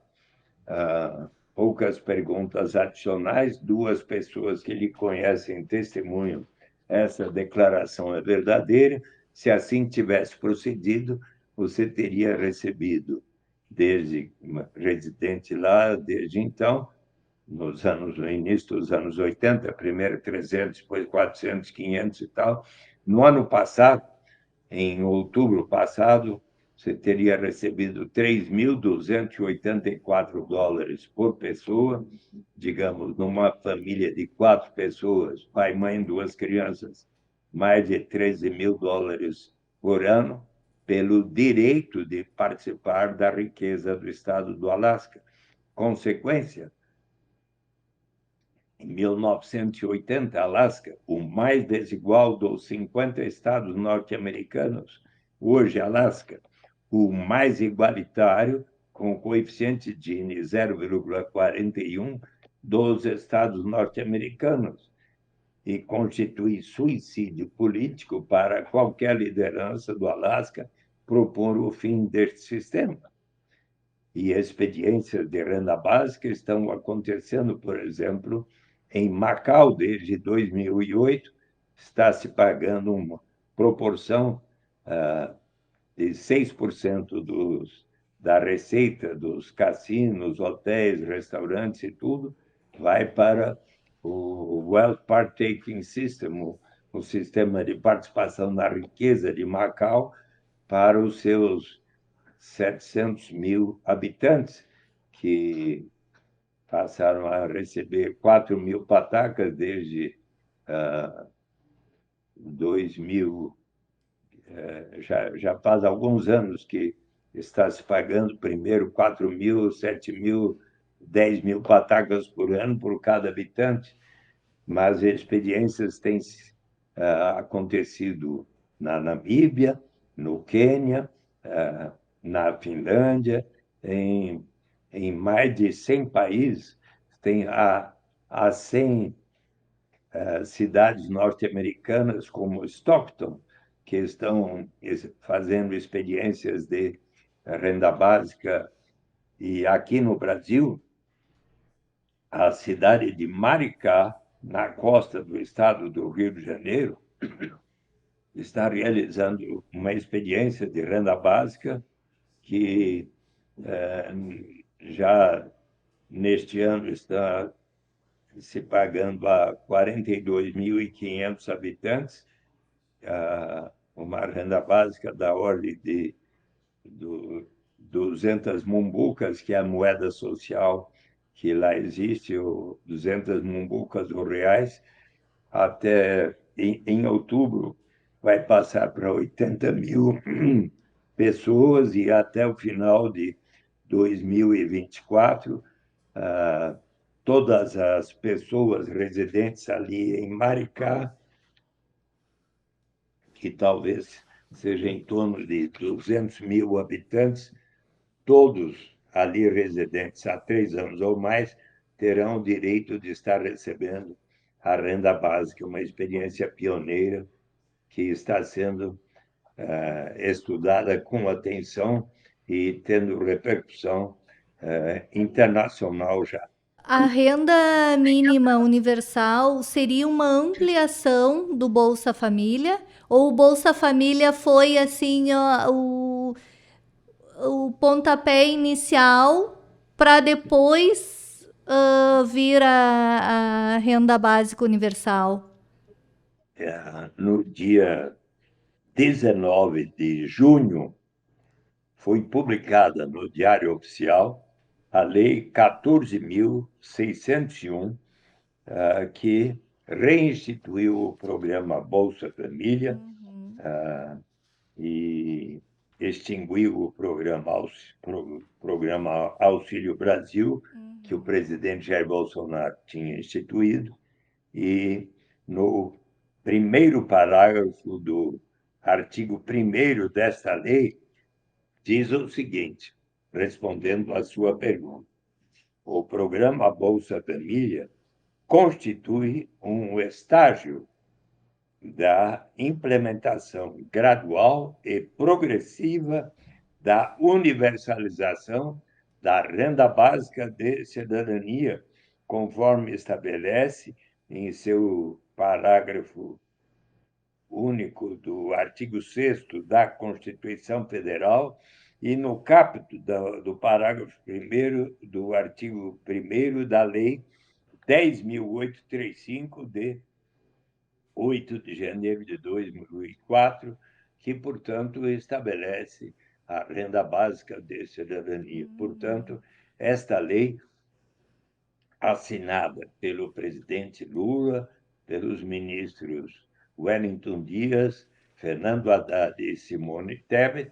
Poucas perguntas adicionais, 2 pessoas que lhe conhecem testemunham essa declaração é verdadeira. Se assim tivesse procedido, você teria recebido, desde residente lá, desde então, no início dos anos 80, primeiro 300, depois 400, 500 e tal. No ano passado, em outubro passado, você teria recebido $3.284 por pessoa, digamos, numa família de 4 pessoas, pai, mãe, 2 crianças, mais de $13.000 por ano, pelo direito de participar da riqueza do estado do Alasca. Consequência, em 1980, Alasca, o mais desigual dos 50 estados norte-americanos. Hoje, Alasca, o mais igualitário, com coeficiente Gini 0,41 dos estados norte-americanos, e constitui suicídio político para qualquer liderança do Alasca propor o fim deste sistema. E experiências de renda básica estão acontecendo, por exemplo, em Macau, desde 2008, está se pagando uma proporção de 6% da receita dos cassinos, hotéis, restaurantes e tudo, vai para o Wealth Partaking System, o sistema de participação na riqueza de Macau, para os seus 700 mil habitantes, que passaram a receber 4 mil patacas desde 2000. Já faz alguns anos que está se pagando primeiro 4 mil, 7 mil, 10 mil patacas por ano por cada habitante, mas experiências têm acontecido na Namíbia, no Quênia, na Finlândia, em mais de 100 países. Há 100 cidades norte-americanas, como Stockton, que estão fazendo experiências de renda básica. E aqui no Brasil, a cidade de Maricá, na costa do estado do Rio de Janeiro, está realizando uma experiência de renda básica que já neste ano está se pagando a 42.500 habitantes, uma renda básica da ordem de 200 mumbucas, que é a moeda social que lá existe, 200 mumbucas ou reais. Até em outubro vai passar para 80 mil pessoas e até o final de 2024, todas as pessoas residentes ali em Maricá, que talvez seja em torno de 200 mil habitantes, todos ali residentes há 3 anos ou mais, terão o direito de estar recebendo a renda básica, uma experiência pioneira que está sendo estudada com atenção e tendo repercussão internacional já. A renda mínima universal seria uma ampliação do Bolsa Família? Ou o Bolsa Família foi assim o pontapé inicial para depois vir a renda básica universal? No dia 19 de junho, foi publicada no Diário Oficial a Lei 14.601, que reinstituiu o programa Bolsa Família e extinguiu o programa Auxílio Brasil, que o presidente Jair Bolsonaro tinha instituído, e no primeiro parágrafo do artigo 1º desta lei, diz o seguinte, respondendo à sua pergunta: o programa Bolsa Família constitui um estágio da implementação gradual e progressiva da universalização da renda básica de cidadania, conforme estabelece em seu parágrafo único do artigo 6º da Constituição Federal e no caput do parágrafo 1º do artigo 1º da Lei 10.835, de 8 de janeiro de 2004, que, portanto, estabelece a renda básica de cidadania. Portanto, esta lei, assinada pelo presidente Lula, pelos ministros Wellington Dias, Fernando Haddad e Simone Tebet,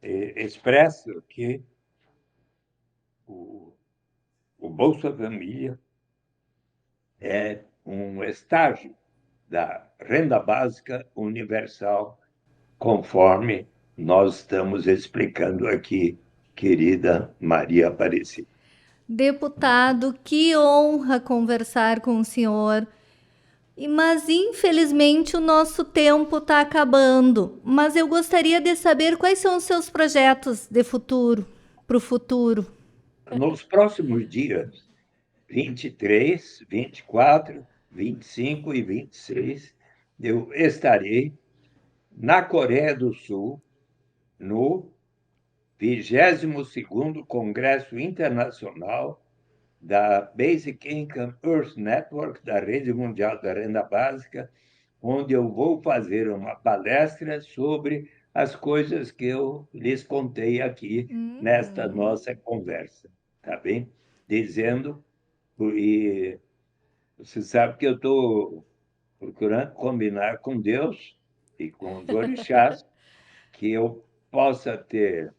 expressa que o Bolsa Família é um estágio da renda básica universal, conforme nós estamos explicando aqui, querida Maria Aparecida. Deputado, que honra conversar com o senhor. Mas, infelizmente, o nosso tempo está acabando. Mas eu gostaria de saber quais são os seus projetos de futuro, para o futuro. Nos próximos dias, 23, 24, 25 e 26, eu estarei na Coreia do Sul, no 22º Congresso Internacional da Basic Income Earth Network, da Rede Mundial da Renda Básica, onde eu vou fazer uma palestra sobre as coisas que eu lhes contei aqui nesta nossa conversa, tá bem? Dizendo, e você sabe que eu estou procurando combinar com Deus e com os orixás que eu possa ter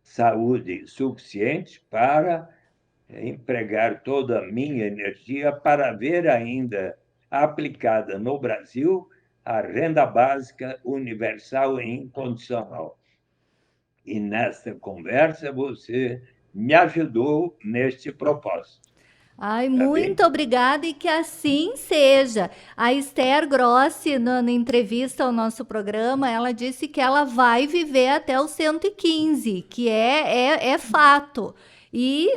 saúde suficiente para empregar toda a minha energia para ver ainda aplicada no Brasil a renda básica universal e incondicional. E nesta conversa você me ajudou neste propósito. Ai, muito obrigada e que assim seja. A Esther Grossi, na entrevista ao nosso programa, ela disse que ela vai viver até os 115, que é fato. E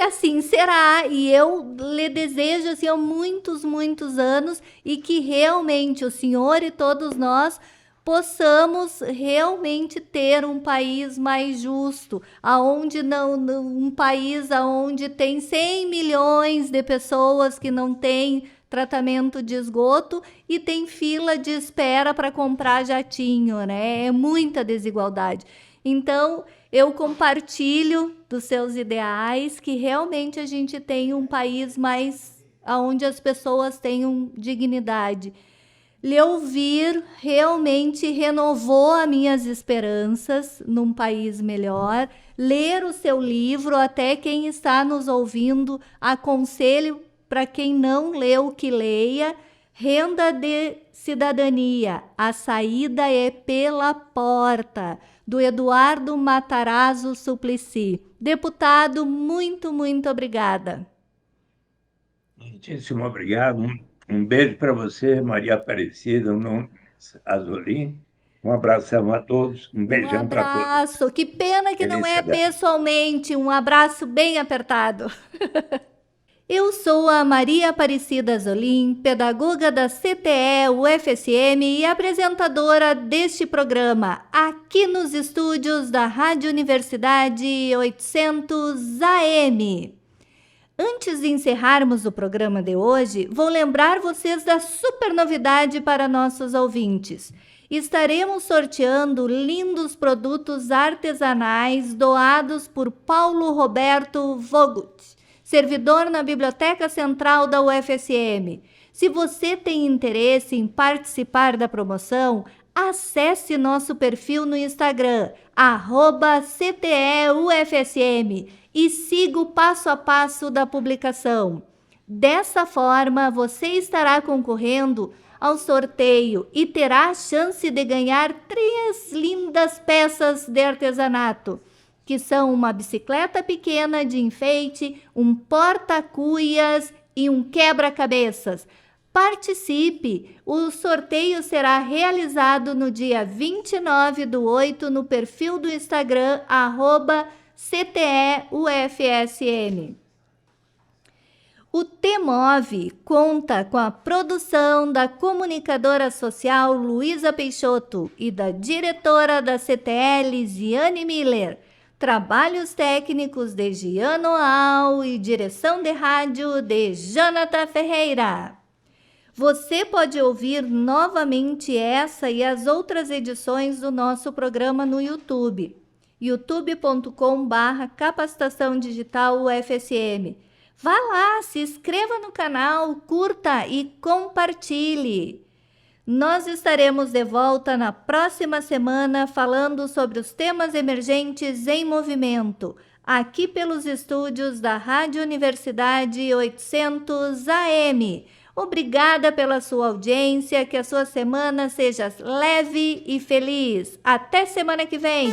assim será. E eu lhe desejo assim, há muitos, muitos anos e que realmente o senhor e todos nós possamos realmente ter um país mais justo, aonde um país aonde tem 100 milhões de pessoas que não têm tratamento de esgoto e tem fila de espera para comprar jatinho, né? É muita desigualdade. Então, eu compartilho dos seus ideais, que realmente a gente tenha um país mais aonde as pessoas tenham dignidade. Lhe ouvir realmente renovou as minhas esperanças num país melhor. Ler o seu livro, até quem está nos ouvindo, aconselho para quem não leu que leia. Renda de Cidadania, a saída é pela porta, do Eduardo Matarazzo Suplicy. Deputado, muito obrigada. Muitíssimo obrigado. Um beijo para você, Maria Aparecida Azolim. Um abração a todos. Um beijão para todos. Um abraço. Que pena que não é Felicidade. pessoalmente. Um abraço bem apertado. Eu sou a Maria Aparecida Azolim, pedagoga da CTE UFSM e apresentadora deste programa, aqui nos estúdios da Rádio Universidade 800 AM. Antes de encerrarmos o programa de hoje, vou lembrar vocês da super novidade para nossos ouvintes. Estaremos sorteando lindos produtos artesanais doados por Paulo Roberto Vogut, servidor na Biblioteca Central da UFSM. Se você tem interesse em participar da promoção, acesse nosso perfil no Instagram, @CTEUFSM, e siga o passo a passo da publicação. Dessa forma, você estará concorrendo ao sorteio e terá a chance de ganhar 3 lindas peças de artesanato, que são uma bicicleta pequena de enfeite, um porta-cuias e um quebra-cabeças. Participe! O sorteio será realizado no dia 29/8 no perfil do Instagram, @CTEUFSM. O TEMOV conta com a produção da comunicadora social Luísa Peixoto e da diretora da CTE, Lisiane Miller. Trabalhos técnicos de Giano Al e direção de rádio de Jonathan Ferreira. Você pode ouvir novamente essa e as outras edições do nosso programa no YouTube, youtube.com/capacitação digital UFSM. Vá lá, se inscreva no canal, curta e compartilhe. Nós estaremos de volta na próxima semana falando sobre os temas emergentes em movimento, aqui pelos estúdios da Rádio Universidade 800 AM. Obrigada pela sua audiência, que a sua semana seja leve e feliz. Até semana que vem!